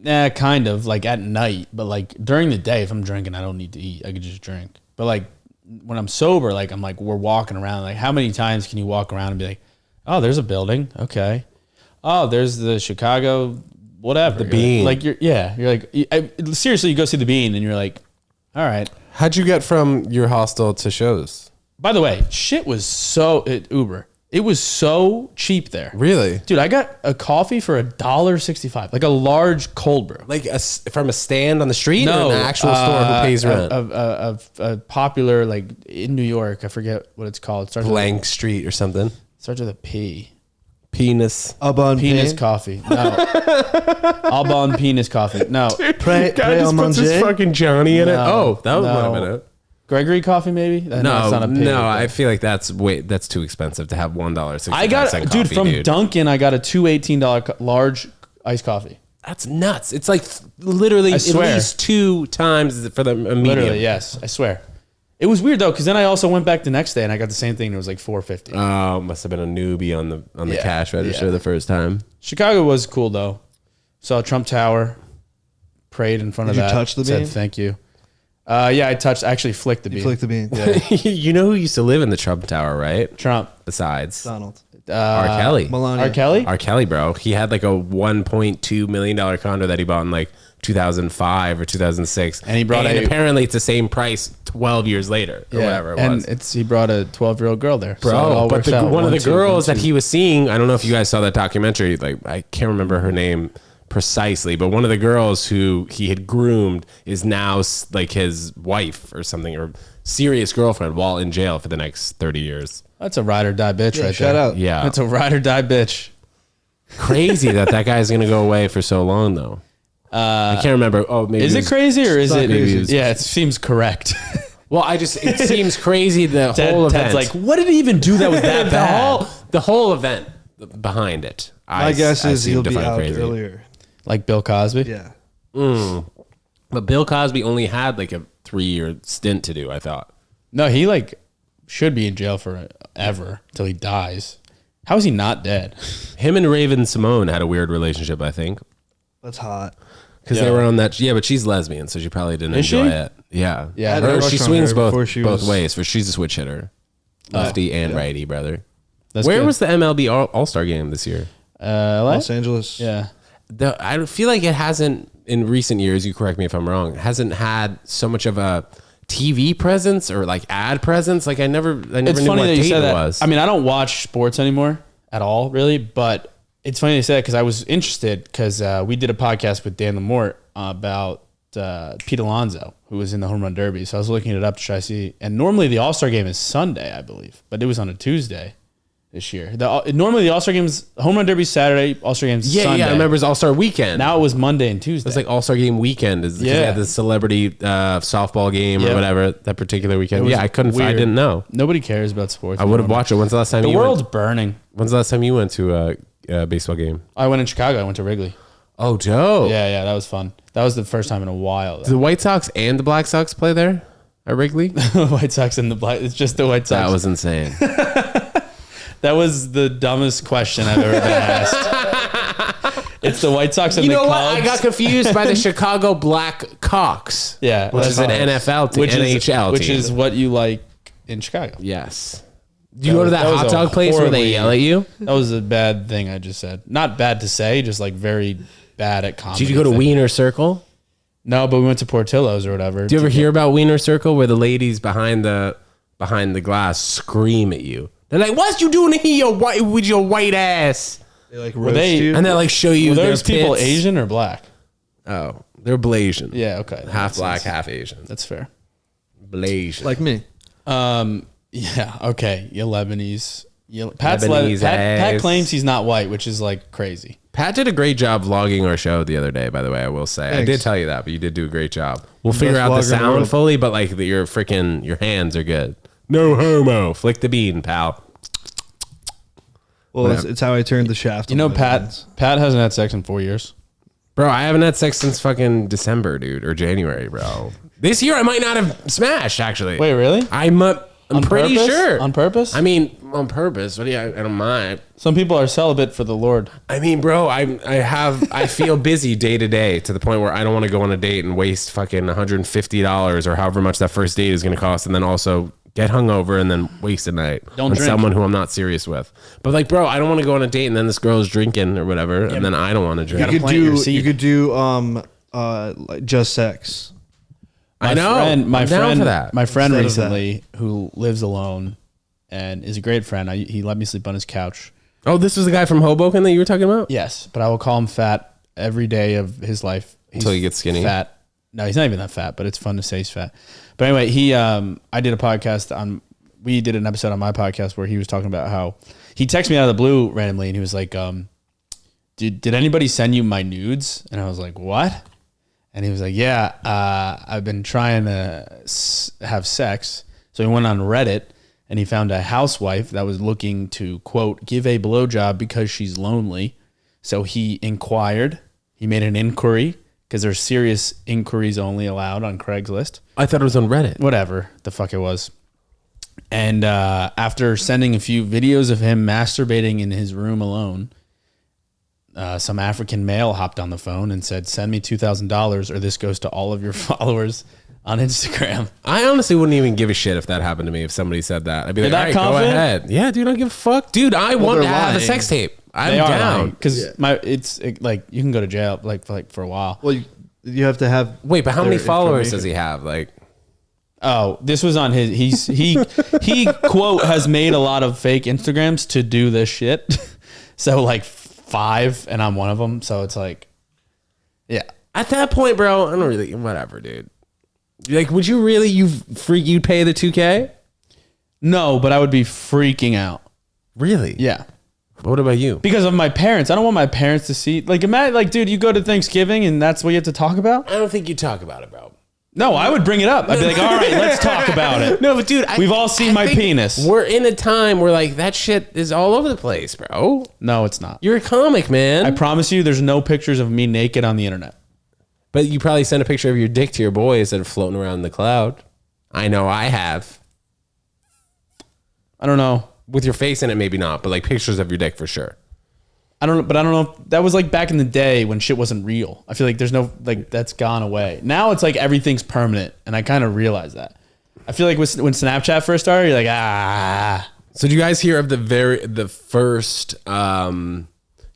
Nah, kind of like at night, but like during the day, if I'm drinking, I don't need to eat. I could just drink. But like when I'm sober, like I'm like, we're walking around. Like how many times can you walk around and be like, oh, there's a building. Okay. Oh, there's the Chicago, whatever. The Bean. Like you're like, seriously, you go see the Bean and you're like, all right. How'd you get from your hostel to shows? By the way, shit was Uber. It was so cheap there. Really? Dude, I got a coffee for $1.65, like a large cold brew. Like from a stand on the street or No, an actual store who pays rent? A popular, like in New York, I forget what it's called. It starts Blank Street or something. starts with a P. Penis. Abon Penis pain. coffee. No. Albon penis coffee. No. Pray on manger. fucking Johnny in it. No, Oh, that was no. might have been it. Gregory coffee, maybe? No, it's not a pig. No, I feel like that's too expensive to have $1.65. I got, coffee, from Dunkin', I got a $2.18 large iced coffee. That's nuts. It's like literally at swear. least 2 times for the medium. Literally, yes. I swear. It was weird though, because then I also went back the next day and I got the same thing. And it was like $4.50. Oh, must have been a newbie on the Yeah, cash register yeah. the first time. Chicago was cool though. Saw Trump Tower, prayed in front Did of you that. touch the said bean? thank you. I actually flicked the bean. You flick the bean. You know who used to live in the Trump Tower, right? Trump. Besides Donald. R. Kelly. Melania. R. Kelly? R. Kelly, bro. He had like a $1.2 million condo that he bought in like 2005 or 2006. And he brought apparently it's the same price 12 years later or whatever it was. And he brought a 12-year-old girl there. So it Bro, all but works out. one of the 1, 2, girls 1, that 2. he was seeing, I don't know if you guys saw that documentary, like I can't remember her name precisely, but one of the girls who he had groomed is now like his wife or something, or serious girlfriend while in jail for the next 30 years. That's a ride or die bitch Yeah, right shout there. out. Yeah. That's a ride or die bitch. Crazy that guy's going to go away for so long though. I can't remember. Oh, maybe Is it crazy or is not it? crazy. Yeah, it seems correct. Well, it seems crazy the whole event. Ted's like, what did he even do that was that bad? the whole event behind it. My guess is seem he'll to be find out crazy. earlier. Like Bill Cosby? Yeah. But Bill Cosby only had like a 3-year stint to do, I thought. No, he like should be in jail forever till he dies. How is he not dead? Him and Raven Simone had a weird relationship, I think. That's hot. Because they were on that. Yeah, but she's lesbian, so she probably didn't enjoy it. Yeah. Yeah. She swings both ways. She's a switch hitter. Lefty and righty, brother. Where was the MLB All-Star game this year? Los Angeles. Yeah. I feel like it hasn't, in recent years, you correct me if I'm wrong, hasn't had so much of a TV presence or like ad presence. Like I never knew what date it was. I mean, I don't watch sports anymore at all, really, but it's funny they said that because I was interested because we did a podcast with Dan Lamort about Pete Alonso, who was in the home run derby. So I was looking it up to try to see. And normally the All-Star game is Sunday, I believe, but it was on a Tuesday this year. Normally the All-Star game's home run derby Saturday, All-Star game's Sunday. Yeah, I remember it's All-Star weekend. Now it was Monday and Tuesday. It's like All-Star game weekend. The celebrity softball game or whatever that particular weekend. Yeah, I didn't know. Nobody cares about sports. I would have watched it. When's the last time the world's burning. When's the last time you went to a baseball game? I went in Chicago. I went to Wrigley. Oh, dope. Yeah, that was fun. That was the first time in a while. Do the White Sox and the Black Sox play there at Wrigley? White Sox and the Black. It's just the White Sox. That was insane. That was the dumbest question I've ever been asked. It's the White Sox and the Cubs. You know what? I got confused by the Chicago Blackhawks. Yeah. Which is an NFL team, NHL team. Which is what you like in Chicago. Yes. Do you go to that hot dog place where they yell at you? That was a bad thing I just said. Not bad to say, just like very bad at comedy. Did you go to Wiener Circle? No, but we went to Portillo's or whatever. Do you ever hear about Wiener Circle where the ladies behind the glass scream at you? They're like, "What you doing here, with your white ass?" They like roast you, and they like show you. Were their those people pits. Asian or black? Oh, they're Blasian. Yeah, okay, half black, half Asian. That's fair. Blasian, like me. Yeah, okay. You're Lebanese. Pat claims he's not white, which is like crazy. Pat did a great job vlogging our show the other day, by the way, I will say. Thanks. I did tell you that, but you did do a great job. We'll figure out the sound fully, but like your hands are good. No homo. Flick the bean, pal. Well, it's how I turned the shaft. You know, Pat hasn't had sex in 4 years. Bro, I haven't had sex since fucking December, dude, or January, bro. This year I might not have smashed, actually. Wait, really? I'm pretty sure. On purpose? I mean, on purpose. What do you? I don't mind. Some people are celibate for the Lord. I mean, bro, I feel busy day to day to the point where I don't want to go on a date and waste fucking $150 or however much that first date is going to cost, and then also get hungover and then waste a night on someone who I'm not serious with. But like, bro, I don't want to go on a date and then this girl's drinking or whatever, and then I don't want to drink. You could do like just sex. My friend recently, who lives alone and is a great friend, he let me sleep on his couch. Oh, this was the guy from Hoboken that you were talking about? Yes, but I will call him fat every day of his life. Until he gets skinny? Fat. No, he's not even that fat, but it's fun to say he's fat. But anyway, I did a podcast we did an episode on my podcast where he was talking about how he texted me out of the blue randomly and he was like, did anybody send you my nudes? And I was like, what? And he was like, yeah, I've been trying to have sex. So he went on Reddit and he found a housewife that was looking to, quote, give a blowjob because she's lonely. So he made an inquiry because there's serious inquiries only allowed on Craigslist. I thought it was on Reddit. Whatever the fuck it was. And after sending a few videos of him masturbating in his room alone, some African male hopped on the phone and said, send me $2,000 or this goes to all of your followers on Instagram. I honestly wouldn't even give a shit if that happened to me. If somebody said that, I'd be like, all right, go ahead. Yeah, dude, I don't give a fuck. Dude, I want to have a sex tape. I'm down. Because it's like, you can go to jail like for a while. Well, you have to have. Wait, but how many followers does he have? Like, oh, this was on his. He quote has made a lot of fake Instagrams to do this shit. So like 5, and I'm one of them. So it's like, yeah. At that point, bro, I don't really. Whatever, dude. Like, would you really? You'd pay the $2K? No, but I would be freaking out. Really? Yeah. What about you? Because of my parents. I don't want my parents to see. Like, imagine, like, dude, you go to Thanksgiving and that's what you have to talk about? I don't think you talk about it, bro. No, I would bring it up. I'd be like, all right, let's talk about it. No, but dude, we've all seen my penis. We're in a time where like that shit is all over the place, bro. No, it's not. You're a comic, man. I promise you there's no pictures of me naked on the internet. But you probably send a picture of your dick to your boys that are floating around in the cloud. I know I have. I don't know. with your face in it, maybe not, but like pictures of your dick for sure. I don't know if that was like back in the day when shit wasn't real. I feel like there's no, like, that's gone away. Now it's like everything's permanent, and I kind of realize that. I feel like when Snapchat first started, you're like, So do you guys hear of the first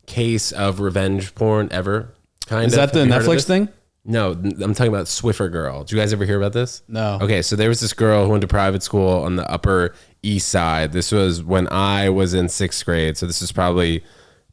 case of revenge porn ever? Is that the Netflix thing? No, I'm talking about Swiffer Girl. Did you guys ever hear about this? No. Okay, so there was this girl who went to private school on the Upper East Side. This was when I was in 6th grade, so this is probably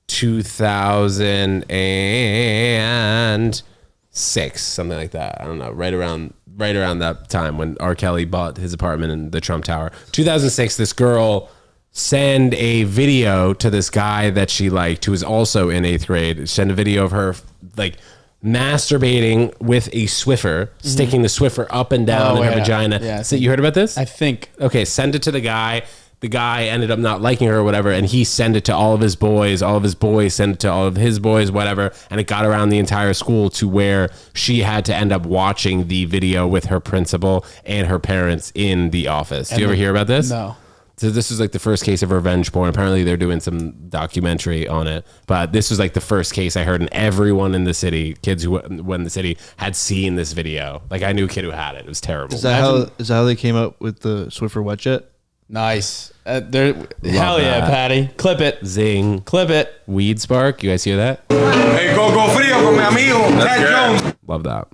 2006, something like that. I don't know, right around that time when R. Kelly bought his apartment in the Trump Tower. 2006, this girl send a video to this guy that she liked, who was also in 8th grade. Send a video of her like masturbating with a Swiffer, sticking the Swiffer up and down in her vagina. Yeah, so you heard about this? I think. Okay, send it to the guy. The guy ended up not liking her or whatever, and he sent it to all of his boys. All of his boys sent it to all of his boys, whatever, and it got around the entire school to where she had to end up watching the video with her principal and her parents in the office. Do you ever hear about this? No. So this was like the first case of revenge porn. Apparently they're doing some documentary on it, but this was like the first case I heard, and everyone in the city, kids who were in the city, had seen this video. Like I knew a kid who had it. It was terrible. Is that how they came up with the Swiffer wet jet? Nice. Hell yeah, Patty. Clip it. Zing. Clip it. Weed Spark. You guys hear that? Hey, go frio con mi amigo, TEDJONES. Love that.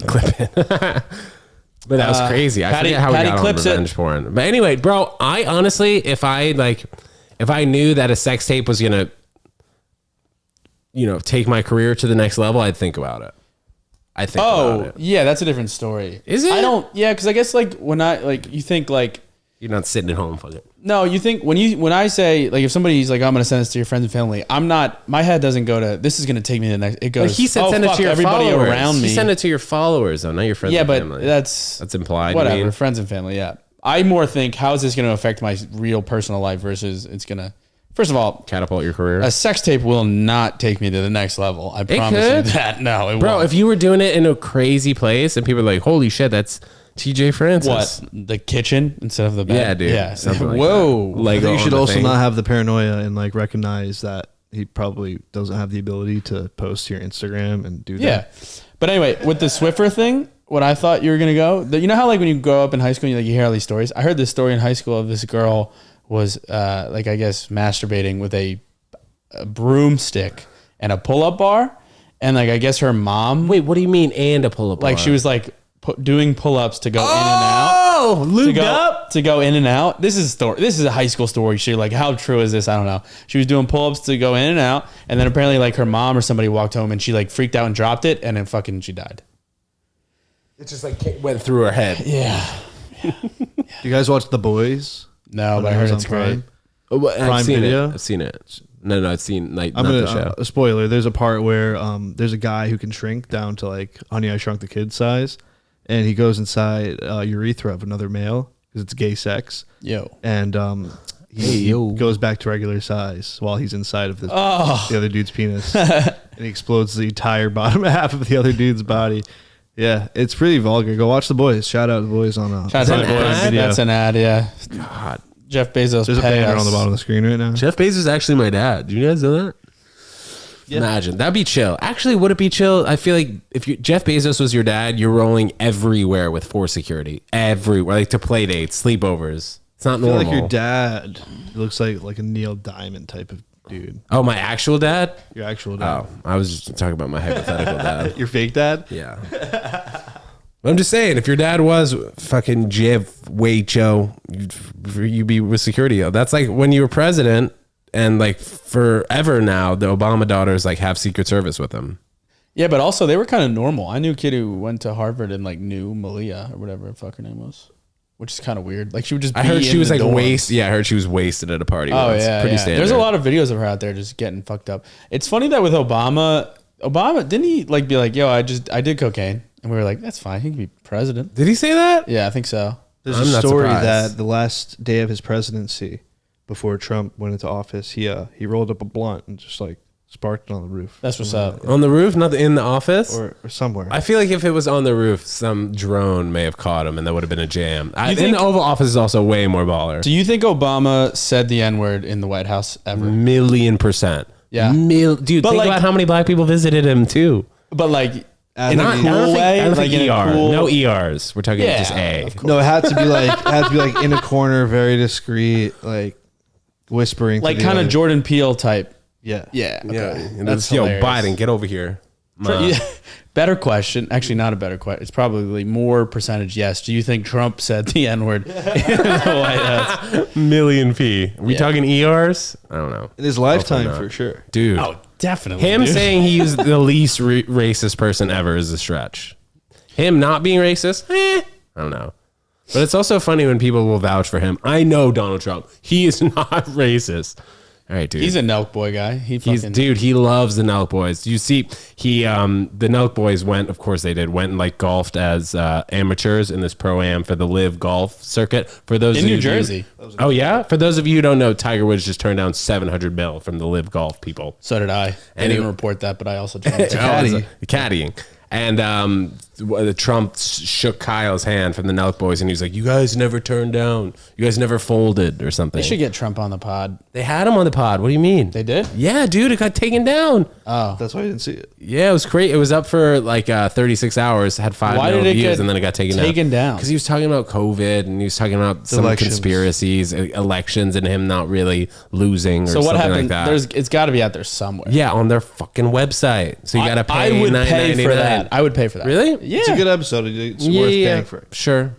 Clip it. But that was crazy. I forget how we got on revenge porn. But anyway, bro, I honestly, if I knew that a sex tape was gonna, take my career to the next level, I'd think about it. About it. Yeah, that's a different story. Is it? Because I guess like when you think like, you're not sitting at home fucking. No, you think when I say like if somebody's like I'm gonna send this to your friends and family, I'm not. My head doesn't go to this is gonna take me to the next. It goes. But he said send it to your everybody followers. around me. He sent it to your followers though, not your friends. Yeah, and family. But that's implied. Whatever, friends and family. Yeah, I more think how is this gonna affect my real personal life versus it's gonna. First of all, catapult your career. A sex tape will not take me to the next level. I promise you that. No, bro. won't. If you were doing it in a crazy place and people are like, "Holy shit, that's." TJ Francis. What? The kitchen instead of the bed? Yeah, dude. Yeah. Something like whoa. That. Like I think you should also not have the paranoia and like recognize that he probably doesn't have the ability to post to your Instagram and do that. Yeah. But anyway, with the Swiffer thing, what I thought you were going to go, you know how like when you grow up in high school, you hear all these stories? I heard this story in high school of this girl was I guess masturbating with a broomstick and a pull-up bar. And like, I guess her mom. Wait, what do you mean? And a pull-up bar? Like she was like, doing pull-ups to go in and out. Oh, lubed up to go in and out. This is a high school story. She like, how true is this? I don't know. She was doing pull-ups to go in and out, and then apparently like her mom or somebody walked home and she like freaked out and dropped it, and then fucking she died. It just like went through her head. Yeah. You guys watch The Boys? No, but I heard it's great. Prime Video. I've seen it. No, I've seen like I'm not gonna the show. a spoiler. There's a part where there's a guy who can shrink down to like Honey I Shrunk the Kid size. And he goes inside urethra of another male because it's gay sex. And he goes back to regular size while he's inside of the other dude's penis. And he explodes the entire bottom half of the other dude's body. Yeah, it's pretty vulgar. Go watch The Boys. Shout out The Boys on Prime Video. That's an ad, yeah. God. Jeff Bezos. There's a banner on the bottom of the screen right now. Jeff Bezos is actually my dad. Do you guys know that? Yeah. Imagine that'd be chill. Actually, would it be chill? I feel like if Jeff Bezos was your dad, you're rolling everywhere with force security, everywhere, like to play dates, sleepovers. It's not normal. I feel like your dad looks like a Neil Diamond type of dude. Oh, my actual dad? Your actual dad. Oh, I was just talking about my hypothetical dad. Your fake dad? Yeah. I'm just saying, if your dad was fucking Jeff Wacho, you'd be with security. That's like when you were president. And like forever now, the Obama daughters like have Secret Service with them. Yeah, but also they were kind of normal. I knew a kid who went to Harvard and like knew Malia or whatever the fuck her name was, which is kind of weird. Like she would just. I heard she was like wasted. Yeah, I heard she was wasted at a party. Oh once. yeah, pretty yeah. standard. There's a lot of videos of her out there just getting fucked up. It's funny that with Obama didn't he like be like, yo, I did cocaine, and we were like, that's fine, he can be president. Did he say that? Yeah, I think so. There's a story that the last day of his presidency, before Trump went into office, he rolled up a blunt and just like Sparked on the roof. That's what's up. On the roof, not in the office? Or somewhere. I feel like if it was on the roof, some drone may have caught him and that would have been a jam. In the Oval Office is also way more baller. Do you think Obama said the N-word in the White House ever? 1,000,000%. Yeah. Dude, think about how many black people visited him too. But like in a I cool don't way, think in ER. a cool... No ERs. We're talking just A. No, it had to be like in a corner, very discreet, like whispering. like to the kind of other. Jordan Peele type. Yeah. Yeah. Okay. Yeah. And That's yo, hilarious. Biden, get over here. Yeah. Better question. Actually, not a better question. It's probably more percentage yes. Do you think Trump said the N-word in the White House? Million P. Are we talking ERs? I don't know. In his lifetime, not. for sure. Dude. Oh, definitely. Him dude. saying he's the least racist person ever is a stretch. Him not being racist, I don't know. But it's also funny when people will vouch for him. I know Donald Trump. He is not racist. All right, dude. He's a Nelk boy guy. He loves the Nelk boys. You see, the Nelk boys went and like golfed as amateurs in this pro-am for the Live Golf circuit. For those in of New you Jersey. Oh yeah, for those of you who don't know, Tiger Woods just turned down $700 million from the Live Golf people. So did I. I didn't report that, but I also joined caddying. And Trump shook Kyle's hand from the Nelk boys, and he was like, "You guys never turned down. You guys never folded, or something." They should get Trump on the pod. They had him on the pod. What do you mean? They did? Yeah, dude, it got taken down. Oh. That's why I didn't see it. Yeah, it was great. It was up for like 36 hours, had 5 million views, and then it got taken down. Because he was talking about COVID, and he was talking about some conspiracies, elections, and him not really losing or something what happened? like that. It's got to be out there somewhere. Yeah, on their fucking website. So you got to pay I would pay for $9.99. that. I would pay for that. Really? Yeah. It's a good episode. It's worth paying for it. Sure.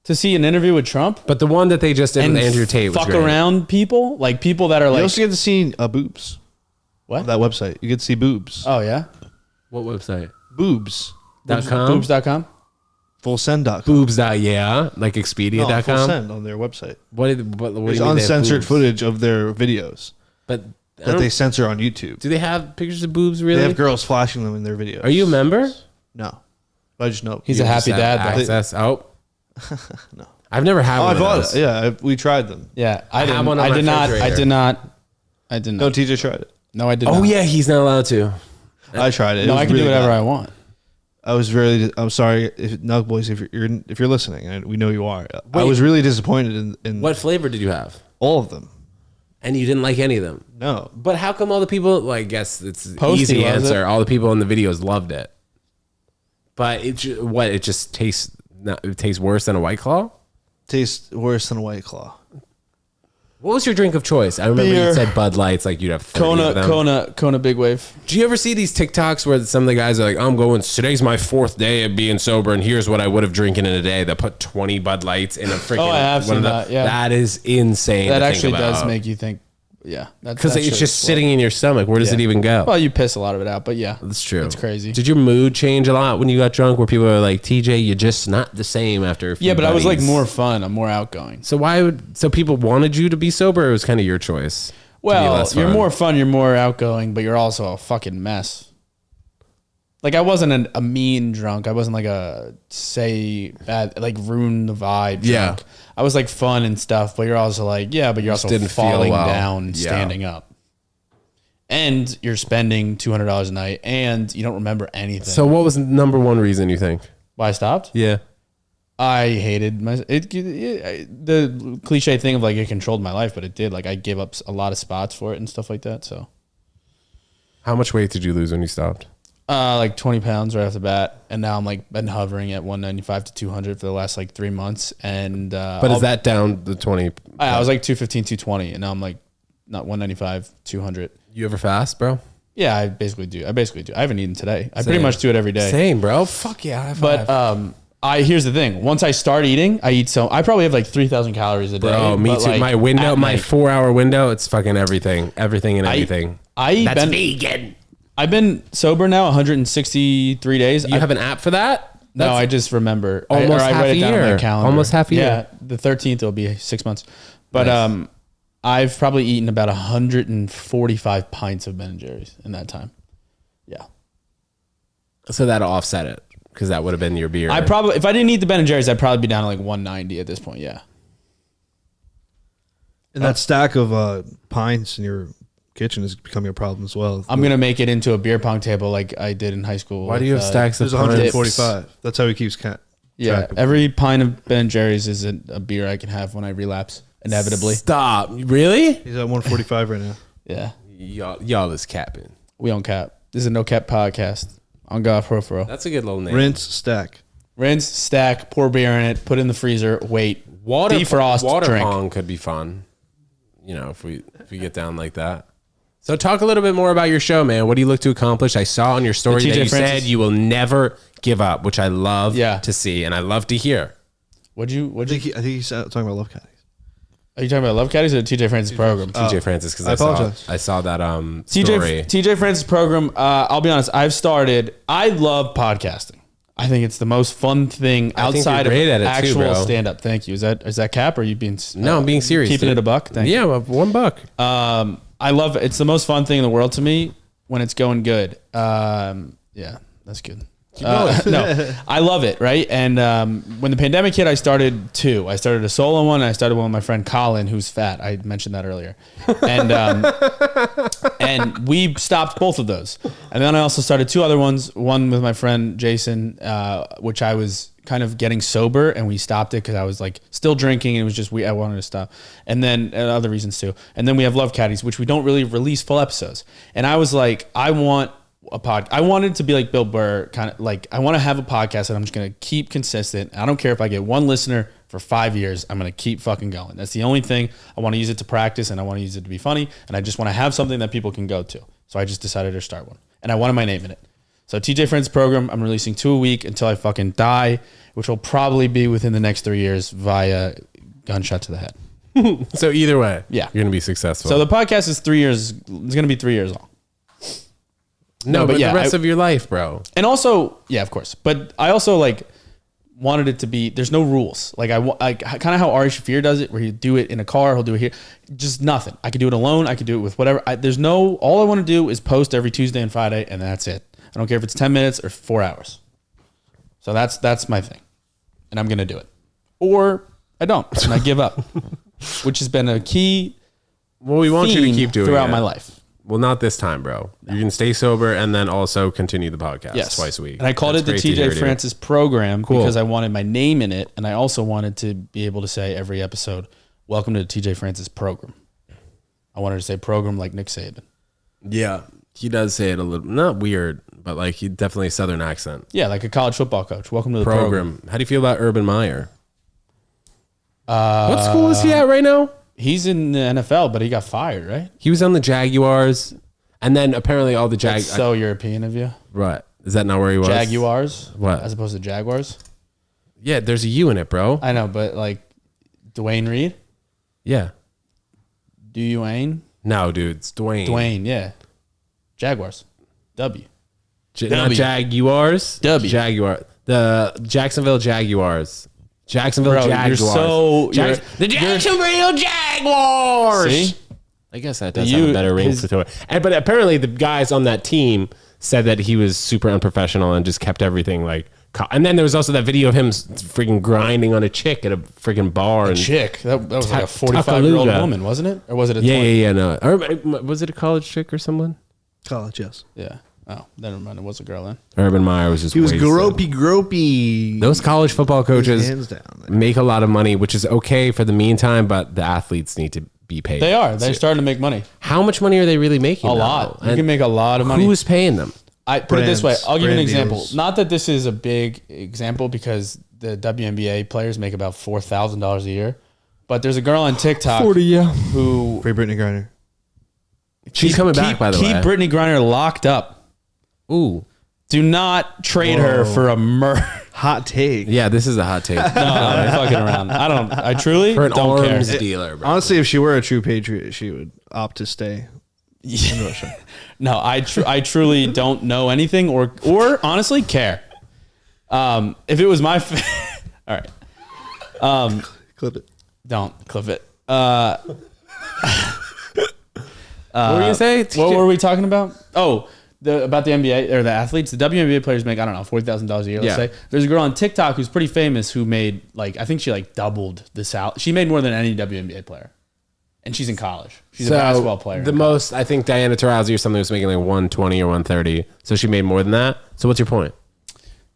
To see an interview with Trump But the one that they just did and with Andrew Tate was fuck great. around people, like people that are You like, also get to see boobs. what? On that website. You get to see boobs. Oh, yeah? What website? Boobs. .com? Boobs.com? Fullsend.com. Boobs. Yeah, like No, Expedia.com. Fullsend on their website. What do There's you mean they have uncensored boobs? footage of their videos But that they censor on YouTube. do they have pictures of boobs really? They have girls flashing them in their videos. Are you a member? No. I just know. He's a happy dad, though. Access. Oh. No. I've never had one I of bought those. it. Yeah, we tried them. Yeah, I have didn't. one on I my did not. I refrigerator. did not. I did No, not. TJ tried it. No, I did Oh not. yeah, he's not allowed to. I tried it. No, It was I can do really whatever bad. I want. I'm sorry, Nug Boys, if you're listening, and we know you are. I was really disappointed in What flavor did you have? all of them. And you didn't like any of them. No. But how come all the people? Well, I guess it's an Posty easy loves answer. it. All the people in the videos loved it. But it just tastes. It tastes worse than a White Claw. Tastes worse than a White Claw. What was your drink of choice? I remember Beer. you said Bud Lights, like you'd have 30 of them. Kona Big Wave. Do you ever see these TikToks where some of the guys are like, today's my 4th day of being sober, and here's what I would have drinking in a day. They put 20 Bud Lights in a freaking. Oh, I have seen that, yeah. That is insane. That to think actually does about. make you think. Yeah, Because it's just sitting in your stomach. Where does it even go? Well, you piss a lot of it out, but yeah, That's true. It's crazy. Did your mood change a lot when you got drunk? Where people are like, "TJ, you're just not the same after." A few Yeah, but I was like buddies?" more fun. I'm more outgoing. So people wanted you to be sober, or it was kind of your choice? to be Well, less you're fun? more fun. You're more outgoing, but you're also a fucking mess. Like I wasn't a mean drunk. I wasn't like a ruin the vibe drunk. Yeah. I was like fun and stuff, but you're also like, yeah, but you're also didn't feel falling well. down and Yeah. standing up. And you're spending $200 a night and you don't remember anything. So what was the number one reason you think? Why I stopped? Yeah. I hated the cliche thing of like it controlled my life, but it did. Like I gave up a lot of spots for it and stuff like that. So How much weight did you lose when you stopped? like 20 pounds right off the bat, and now I'm like been hovering at 195 to 200 for the last like 3 months. And But is that down the 20? I was like 215, 220, and now I'm like not 195, 200. You ever fast, bro? Yeah, I basically do. I haven't eaten today. I pretty much do it every day. Same, bro. Fuck yeah. High five. But here's the thing. Once I start eating, I probably have like 3,000 calories a day. Bro, me but, too. like, My window, at my night. 4-hour window, it's fucking everything and everything. That's vegan. I've been sober now 163 days. You have an app for that? No, I just remember. Almost I half write a it down on year. my calendar. Almost half a year. Yeah, the 13th will be 6 months. But Nice. I've probably eaten about 145 pints of Ben & Jerry's in that time. Yeah. So that'll offset it because that would have been your beer. If I didn't eat the Ben & Jerry's, I'd probably be down to like 190 at this point. Yeah. And that stack of pints in your kitchen is becoming a problem as well. I'm gonna make it into a beer pong table like I did in high school. Why do you have stacks of There's pints? 145. That's how he keeps count. Yeah, every pint of Ben & Jerry's is a beer I can have when I relapse inevitably. Stop. Really? He's at 145 right now. Yeah, Y'all is capping. we don't cap. This is a no cap podcast. On God, pro. That's a good little name. Rinse, stack. Rinse, stack, pour beer in it, put it in the freezer, wait, defrost, water drink. pong could be fun. You know, if we get down like that. So talk a little bit more about your show, man. What do you look to accomplish? I saw on your story that you said you will never give up, which I love to see and I love to hear. I think he's talking about Love Caddies. Are you talking about Love Caddies or TJ Francis program? TJ Francis, because I saw that story. TJ Francis program. I'll be honest. I love podcasting. I think it's the most fun thing outside of actual stand up. Thank you. Is that cap or are you being? No, I'm being serious. Keeping it a buck. Thank you. Yeah, $1. I love it. It's the most fun thing in the world to me when it's going good. Yeah, that's good. No, I love it, right? And when the pandemic hit, I started two. I started a solo one, and I started one with my friend Colin, who's fat. I mentioned that earlier. And and we stopped both of those. And then I also started two other ones, one with my friend Jason, which I was kind of getting sober, and we stopped it because I was like still drinking, and it was just I wanted to stop. And then other reasons too. And then we have Love Caddies, which we don't really release full episodes. And I was like, I want a pod. I wanted to be like Bill Burr, kind of like I want to have a podcast that I'm just going to keep consistent. I don't care if I get one listener for 5 years. I'm going to keep fucking going. That's the only thing. I want to use it to practice, and I want to use it to be funny, and I just want to have something that people can go to. So I just decided to start one, and I wanted my name in it. So TJ Friends program, I'm releasing 2 a week until I fucking die, which will probably be within the next 3 years via gunshot to the head. So either way, yeah, you're going to be successful. So the podcast is 3 years. It's going to be 3 years long. No, but yeah, the rest of your life, bro. And also, yeah, of course. But I also like wanted it to be, there's no rules. Like I kind of how Ari Shaffir does it, where you do it in a car, he'll do it here. Just nothing. I could do it alone. I could do it with whatever. All I want to do is post every Tuesday and Friday, and that's it. I don't care if it's 10 minutes or 4 hours. So that's my thing. And I'm going to do it. Or I don't, and I give up, which has been a key. Well, we want you to keep doing it throughout my life. Well, not this time, bro. No. You can stay sober and then also continue the podcast twice a week. And I called it the TJ Francis program because I wanted my name in it. And I also wanted to be able to say every episode, welcome to the TJ Francis program. I wanted to say program like Nick Saban. Yeah. He does say it a little, not weird, but like he definitely a Southern accent. Yeah, like a college football coach. Welcome to the program. How do you feel about Urban Meyer? What school is he at right now? He's in the NFL, but he got fired, right? He was on the Jaguars, and then apparently all the That's so European of you. Right. Is that not where he was? Jaguars? What? As opposed to Jaguars? Yeah, there's a U in it, bro. I know, but like Dwayne Reed? Yeah. Dwayne? No, dude, it's Dwayne. Dwayne, yeah. Jaguars. W. Not Jaguars. W. Jaguar. The Jacksonville Jaguars. Jacksonville Jaguars. The Jacksonville Jaguars. See? I guess that does have a better ring to it. But apparently the guys on that team said that he was super unprofessional and just kept everything like. And then there was also that video of him freaking grinding on a chick at a freaking bar. Chick? That was like a 45-year-old woman, wasn't it? Or was it a 20? Yeah. No. Or was it a college chick or someone? College, yes. Yeah. Oh, never mind. It was a girl then. Urban Meyer was just He was gropey. Those college football coaches hands down make a lot of money, which is okay for the meantime, but the athletes need to be paid. They are. They're starting to make money. How much money are they really making? A lot. You can make a lot of money. Who's paying them? I put it this way. I'll give you an example. Not that this is a big example because the WNBA players make about $4,000 a year, but there's a girl on TikTok who Free Brittany Griner. She's coming back, by the way. Keep Brittany Griner locked up. Ooh. Do not trade her for a murder. Hot take. Yeah, this is a hot take. No, I'm fucking around. I truly for an don't arms care. dealer, bro. Honestly, if she were a true patriot, she would opt to stay in Russia. No, I truly don't know anything or honestly care. If it was my all right. Clip it. Don't clip it. What were you gonna say? What were we talking about? Oh, about the NBA or the athletes. The WNBA players make, I don't know, $40,000 a year, let's say. There's a girl on TikTok who's pretty famous who made, like, I think she, like, doubled the salary. She made more than any WNBA player. and she's in college. She's a basketball player. The most, I think Diana Taurasi or something was making like 120 or 130. So she made more than that. So what's your point?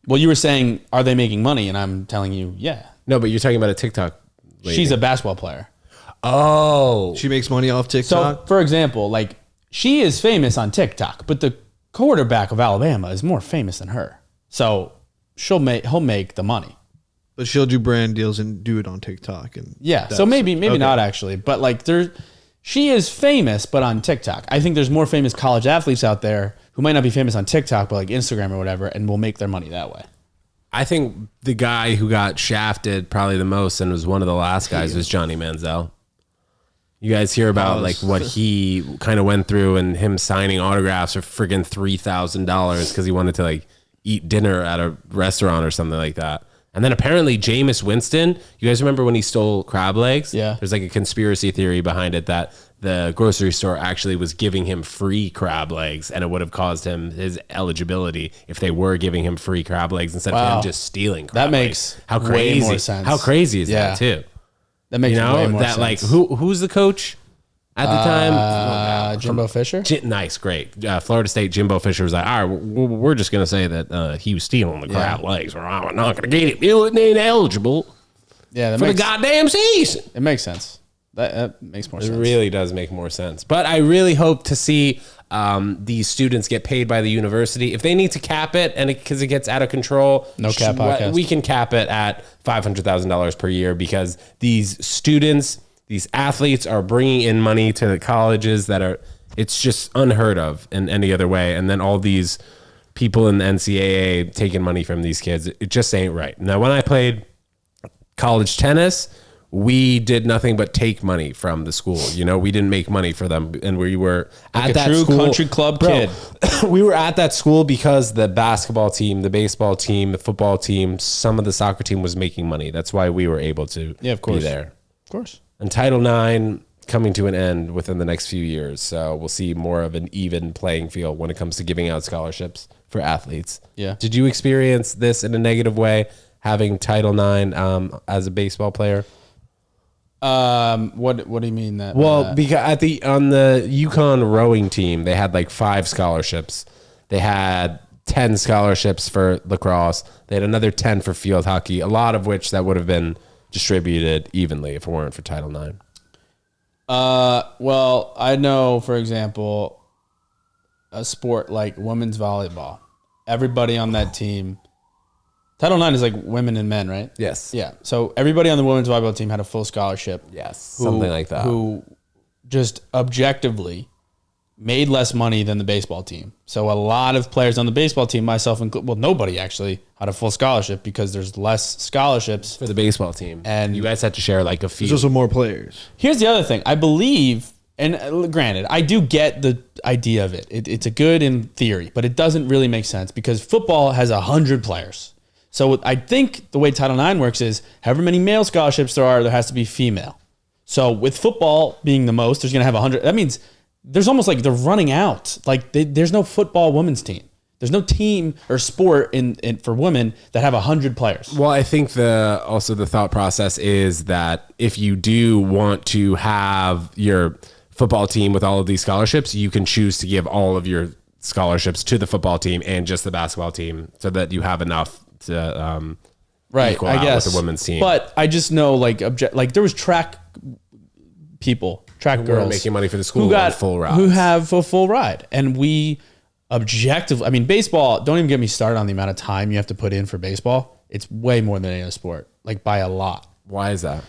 Well, you were saying, are they making money? And I'm telling you, yeah. No, but you're talking about a TikTok lady. She's a basketball player. Oh. She makes money off TikTok. So, for example, like she is famous on TikTok, but the quarterback of Alabama is more famous than her. So he'll make the money. But she'll do brand deals and do it on TikTok. And yeah. So maybe not actually, but like she is famous, but on TikTok. I think there's more famous college athletes out there who might not be famous on TikTok, but like Instagram or whatever, and will make their money that way. I think the guy who got shafted probably the most and was one of the last guys was Johnny Manziel. You guys hear about like what he kind of went through and him signing autographs for friggin' $3,000 because he wanted to like eat dinner at a restaurant or something like that. And then apparently Jameis Winston, you guys remember when he stole crab legs? Yeah. There's like a conspiracy theory behind it that the grocery store actually was giving him free crab legs and it would have caused him his eligibility if they were giving him free crab legs instead of him just stealing crab legs. That makes way more sense. How crazy is that too? That makes way more sense. Like who's the coach at the time? Jimbo Fisher. Nice, great. Florida State Jimbo Fisher was like, all right, we're just gonna say that he was stealing the crab legs, or I'm not gonna get it. It ain't eligible. Yeah, for the goddamn season. It makes sense. That makes more sense. It really does make more sense. But I really hope to see these students get paid by the university. If they need to cap it, and because it gets out of control, no cap podcast. We can cap it at $500,000 per year because these students, these athletes are bringing in money to the colleges that are, it's just unheard of in any other way. And then all these people in the NCAA taking money from these kids, it just ain't right. Now, when I played college tennis, we did nothing but take money from the school. You know, we didn't make money for them. And we were at that true school, country club kid. We were at that school because the basketball team, the baseball team, the football team, some of the soccer team was making money. That's why we were able to be there. Of course. And Title IX coming to an end within the next few years. So we'll see more of an even playing field when it comes to giving out scholarships for athletes. Yeah. Did you experience this in a negative way, having Title IX as a baseball player? What do you mean that? Well, because on the UConn rowing team, they had like 5 scholarships. They had 10 scholarships for lacrosse. They had another 10 for field hockey, a lot of which that would have been distributed evenly if it weren't for Title IX. Well, I know, for example, a sport like women's volleyball. Everybody on that team, Title IX is like women and men, right? Yes. Yeah. So everybody on the women's volleyball team had a full scholarship. Yes. Something like that. Who just objectively made less money than the baseball team. So a lot of players on the baseball team, myself included, well, nobody actually had a full scholarship because there's less scholarships for the baseball team. And you guys had to share like a few. There's also more players. Here's the other thing. I believe, and granted, I do get the idea of it. It's a good in theory, but it doesn't really make sense because football has 100 players. So I think the way Title IX works is however many male scholarships there has to be female. So with football being the most, there's going to have 100. That means there's almost like they're running out. Like there's no football women's team. There's no team or sport in for women that have 100 players. Well, I think also the thought process is that if you do want to have your football team with all of these scholarships, you can choose to give all of your scholarships to the football team and just the basketball team so that you have enough to right, equal I out guess with the women's team. But I just know like there was track girls making money for the school who got full rides. Who have a full ride. And we objectively, I mean, baseball, don't even get me started on the amount of time you have to put in for baseball. It's way more than any other sport, like by a lot. Why is that?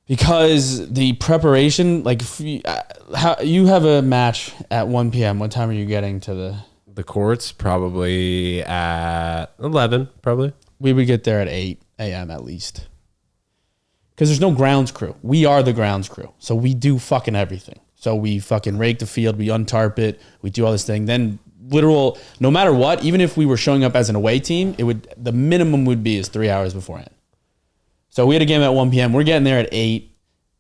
Because the preparation, like you have a match at 1 p.m. What time are you getting to the courts? Probably at 11, probably. We would get there at 8 a.m. at least. Because there's no grounds crew. We are the grounds crew. So we do fucking everything. So we fucking rake the field, we untarp it, we do all this thing. Then no matter what, even if we were showing up as an away team, the minimum would be is 3 hours beforehand. So we had a game at 1 p.m. We're getting there at 8,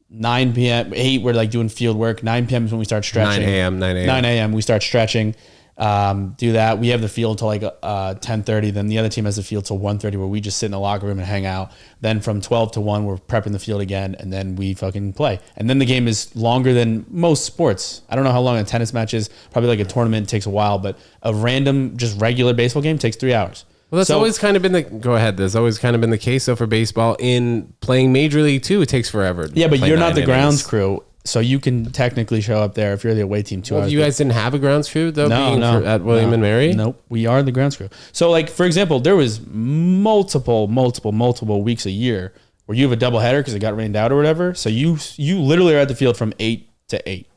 9 p.m. 8, we're like doing field work. 9 p.m. is when we start stretching. 9 a.m. we start stretching. Do that. We have the field till like 10:30. Then the other team has the field till 1:30, where we just sit in the locker room and hang out. Then from 12 to 1, we're prepping the field again, and then we fucking play. And then the game is longer than most sports. I don't know how long a tennis match is. Probably like a tournament takes a while, but a random, just regular baseball game takes 3 hours. Well, that's always kind of been There's always kind of been the case, though, for baseball. In playing Major League, too, it takes forever. Yeah, but you're not the grounds crew. So you can technically show up there if you're the away team 2 hours. You guys didn't have a grounds crew though, at William and Mary? Nope, we are the grounds crew. So like, for example, there was multiple weeks a year where you have a doubleheader because it got rained out or whatever. So you literally are at the field from 8 to 8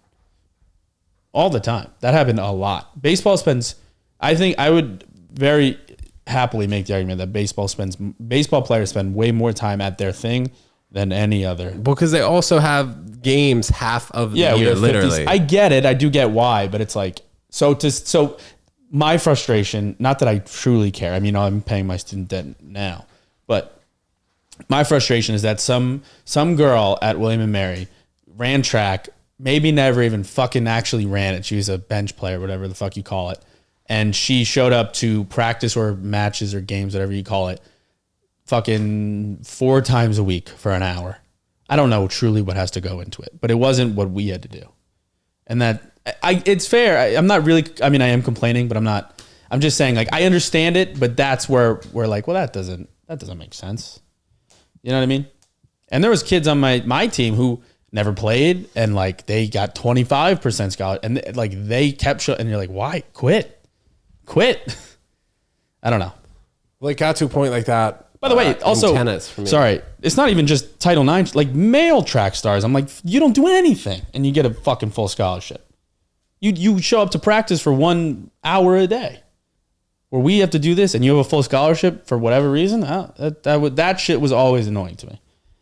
all the time. That happened a lot. Baseball spends, I think I would very happily make the argument that baseball players spend way more time at their thing than any other. Because they also have games half of the year, literally. I get it. I do get why, but it's like, so my frustration, not that I truly care. I mean, I'm paying my student debt now, but my frustration is that some girl at William and Mary ran track, maybe never even fucking actually ran it. She was a bench player, whatever the fuck you call it. And she showed up to practice or matches or games, whatever you call it, fucking 4 times a week for an hour. I don't know truly what has to go into it, but it wasn't what we had to do. And that it's fair. I'm not really, I mean, I am complaining, but I'm just saying, like, I understand it, but that's where we're like, well, that doesn't make sense. You know what I mean? And there was kids on my team who never played, and like they got 25% scholarship, and like they kept and you're like, why? Quit. I don't know. Well, it got to a point like that. By the way, also, tennis for me. Sorry, it's not even just Title IX, like male track stars. I'm like, you don't do anything and you get a fucking full scholarship. You show up to practice for 1 hour a day, where we have to do this, and you have a full scholarship for whatever reason. That shit was always annoying to me.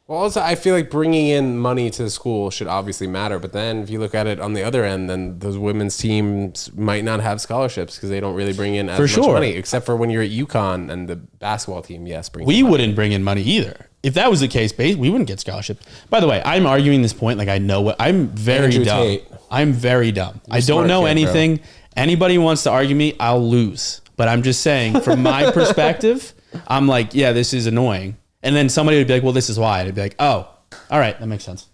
Well, also, I feel like bringing in money to the school should obviously matter. But then if you look at it on the other end, then those women's teams might not have scholarships because they don't really bring in as much money, except for when you're at UConn and the basketball team. Yes, we wouldn't bring in money either. If that was the case, we wouldn't get scholarships. By the way, I'm arguing this point like I know what I'm very Andrew dumb. Tate. I'm very dumb. I don't know anything. Bro. Anybody wants to argue me, I'll lose. But I'm just saying, from my perspective, I'm like, yeah, this is annoying. And then somebody would be like, well, this is why. And I'd be like, oh, all right, that makes sense.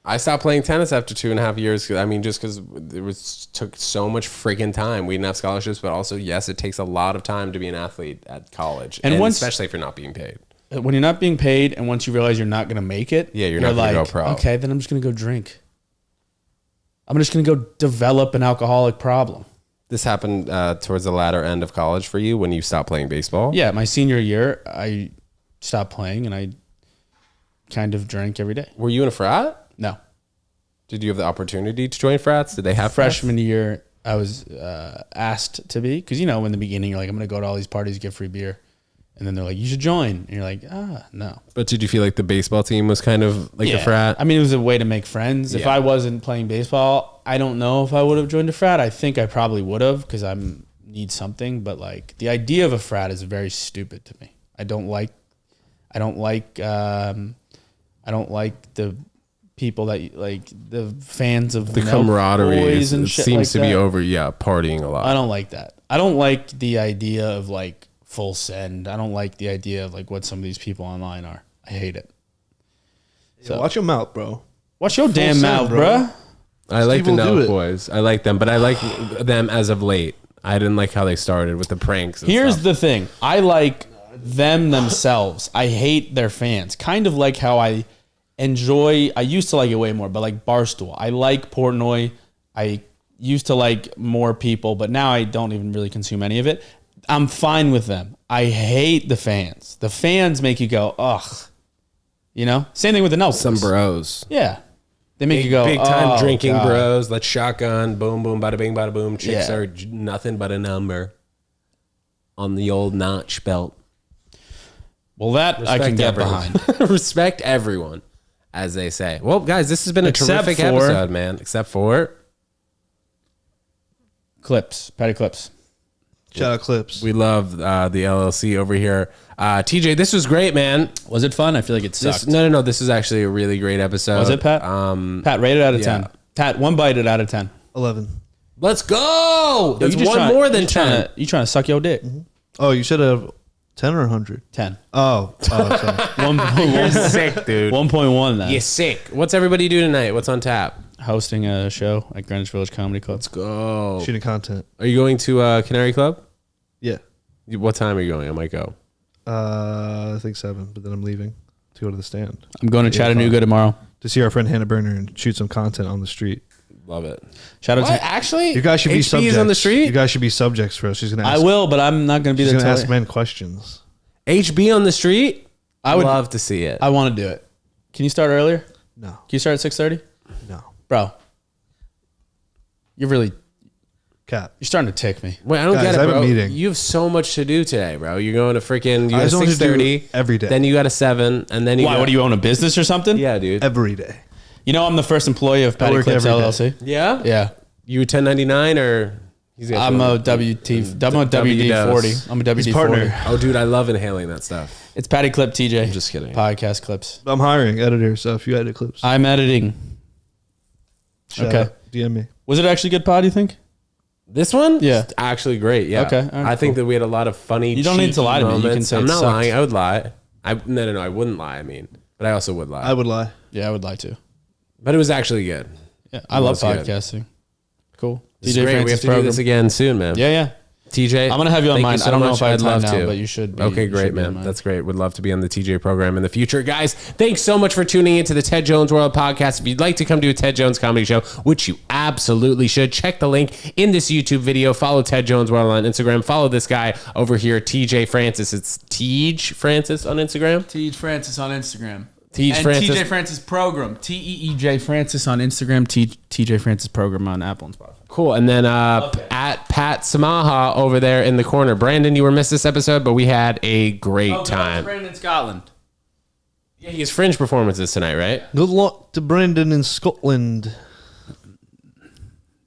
I stopped playing tennis after 2.5 years. I mean, just because it took so much freaking time. We didn't have scholarships, but also, yes, it takes a lot of time to be an athlete at college, and especially if you're not being paid. When you're not being paid, and once you realize you're not going to make it, you're not going to go pro. Okay, then I'm just going to go drink. I'm just going to go develop an alcoholic problem. This happened towards the latter end of college for you when you stopped playing baseball? Yeah, my senior year, I stopped playing, and I kind of drank every day. Were you in a frat? No. Did you have the opportunity to join frats? Did they have freshman year? I was asked to be, because in the beginning you're like, I'm going to go to all these parties, get free beer, and then they're like, you should join, and you're like, no. But did you feel like the baseball team was kind of like a frat? I mean, it was a way to make friends. If I wasn't playing baseball, I don't know if I would have joined a frat. I think I probably would have, because I need something. But like the idea of a frat is very stupid to me. I don't like the people that like the fans of the camaraderie and shit seems like to be that. over. Yeah, partying a lot. I don't like that. I don't like the idea of like full send. I don't like the idea of like what some of these people online are. I hate it. So watch your mouth, bro. Watch your damn mouth, bro. I like the Nelk boys. I like them, but I like them as of late. I didn't like how they started with the pranks. Here's the thing. I like them themselves. I hate their fans. Kind of like how I used to like it way more, but like Barstool. I like Portnoy. I used to like more people, but now I don't even really consume any of it. I'm fine with them. I hate the fans. The fans make you go, ugh. Same thing with the Nelk. Some bros. Yeah. They make you go, big time drinking God. Bros. Let's shotgun. Boom, boom, bada bing, bada boom. Chicks are nothing but a number on the old notch belt. Well, that I can get behind. Respect everyone, as they say. Well, guys, this has been a terrific episode, man. Except for Patty Clips. Shout out Clips. We love the LLC over here. TJ, this was great, man. Was it fun? I feel like it sucked. No. This is actually a really great episode. Was it, Pat? Pat, rate it out of 10. Pat, one bite it out of 10. 11. Let's go. That's you just one more than 10. You trying to suck your dick? Oh, you said a 10 or 100? 10. Oh, sorry. 1.1. You're sick, dude. 1.1 then. You're sick. What's everybody do tonight? What's on tap? Hosting a show at Greenwich Village Comedy Club. Let's go. Shooting content. Are you going to Canary Club? Yeah. What time are you going? I might go. I think 7, but then I'm leaving to go to the stand. I'm going to Chattanooga tomorrow To see our friend Hannah Burner and shoot some content on the street. Love it. Shout out to Actually, You guys should be HB subjects. is on the street. You guys should be subjects for us. She's gonna. I Ask, will, but I'm not going to be She's there. gonna Till ask men questions. HB on the street. I would love to see it. I want to do it. Can you start earlier? No. Can you start at 6:30? No. Bro, you're starting to tick me. Wait, I don't Guys, get it, I have a bro. meeting. You have so much to do today, bro. You're going to freaking. You I got just a want to do 6:30 every day. Then you got a 7, and then you. Why? got, What do you own, a business or something? Yeah, dude. Every day. You know I'm the first employee of Patty work Clips every day. LLC. Yeah. Yeah. You 1099 or? He's got I'm you a on- WD 40. I'm a WD 40. partner. Oh, dude, I love inhaling that stuff. It's Patty Clip TJ. I'm just kidding. Podcast clips. I'm hiring editors, so if you edit clips, I'm editing. shout okay. out, DM me. Was it actually good pod, you think? This one? Yeah. It's actually great. Yeah. Okay, all right, I think that we had a lot of funny. You don't need to cheeky lie to me. You can moments. say I'm it not sucked. lying. I would lie. No. I wouldn't lie. I mean, but I also would lie. I would lie. Yeah, I would lie too. But it was actually good. Yeah, I love was good. podcasting. Cool. It's great. We have to do this again soon, man. Yeah. TJ, I'm gonna have you on thank mine. so I don't know much. if I have I'd time love now, to. but you should be. Okay, you great, should be on man. mine. That's great. Would love to be on the TJ program in the future. Guys, thanks so much for tuning into the Ted Jones World podcast. If you'd like to come to a Ted Jones comedy show, which you absolutely should, check the link in this YouTube video. Follow Ted Jones World on Instagram. Follow this guy over here, TJ Francis. It's TJ Francis on Instagram. TJ Francis on Instagram. TJ And Francis. TJ Francis Program. TEEJ Francis on Instagram. TJ Francis Program on Apple and Spotify. Cool. And then at Pat Samaha over there in the corner. Brandon, you were missed this episode, but we had a great time. Brandon Scotland. Yeah, he has fringe performances tonight, right? Good luck to Brendan in Scotland.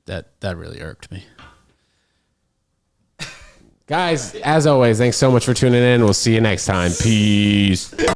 That really irked me. Guys, as always, thanks so much for tuning in. We'll see you next time. Peace.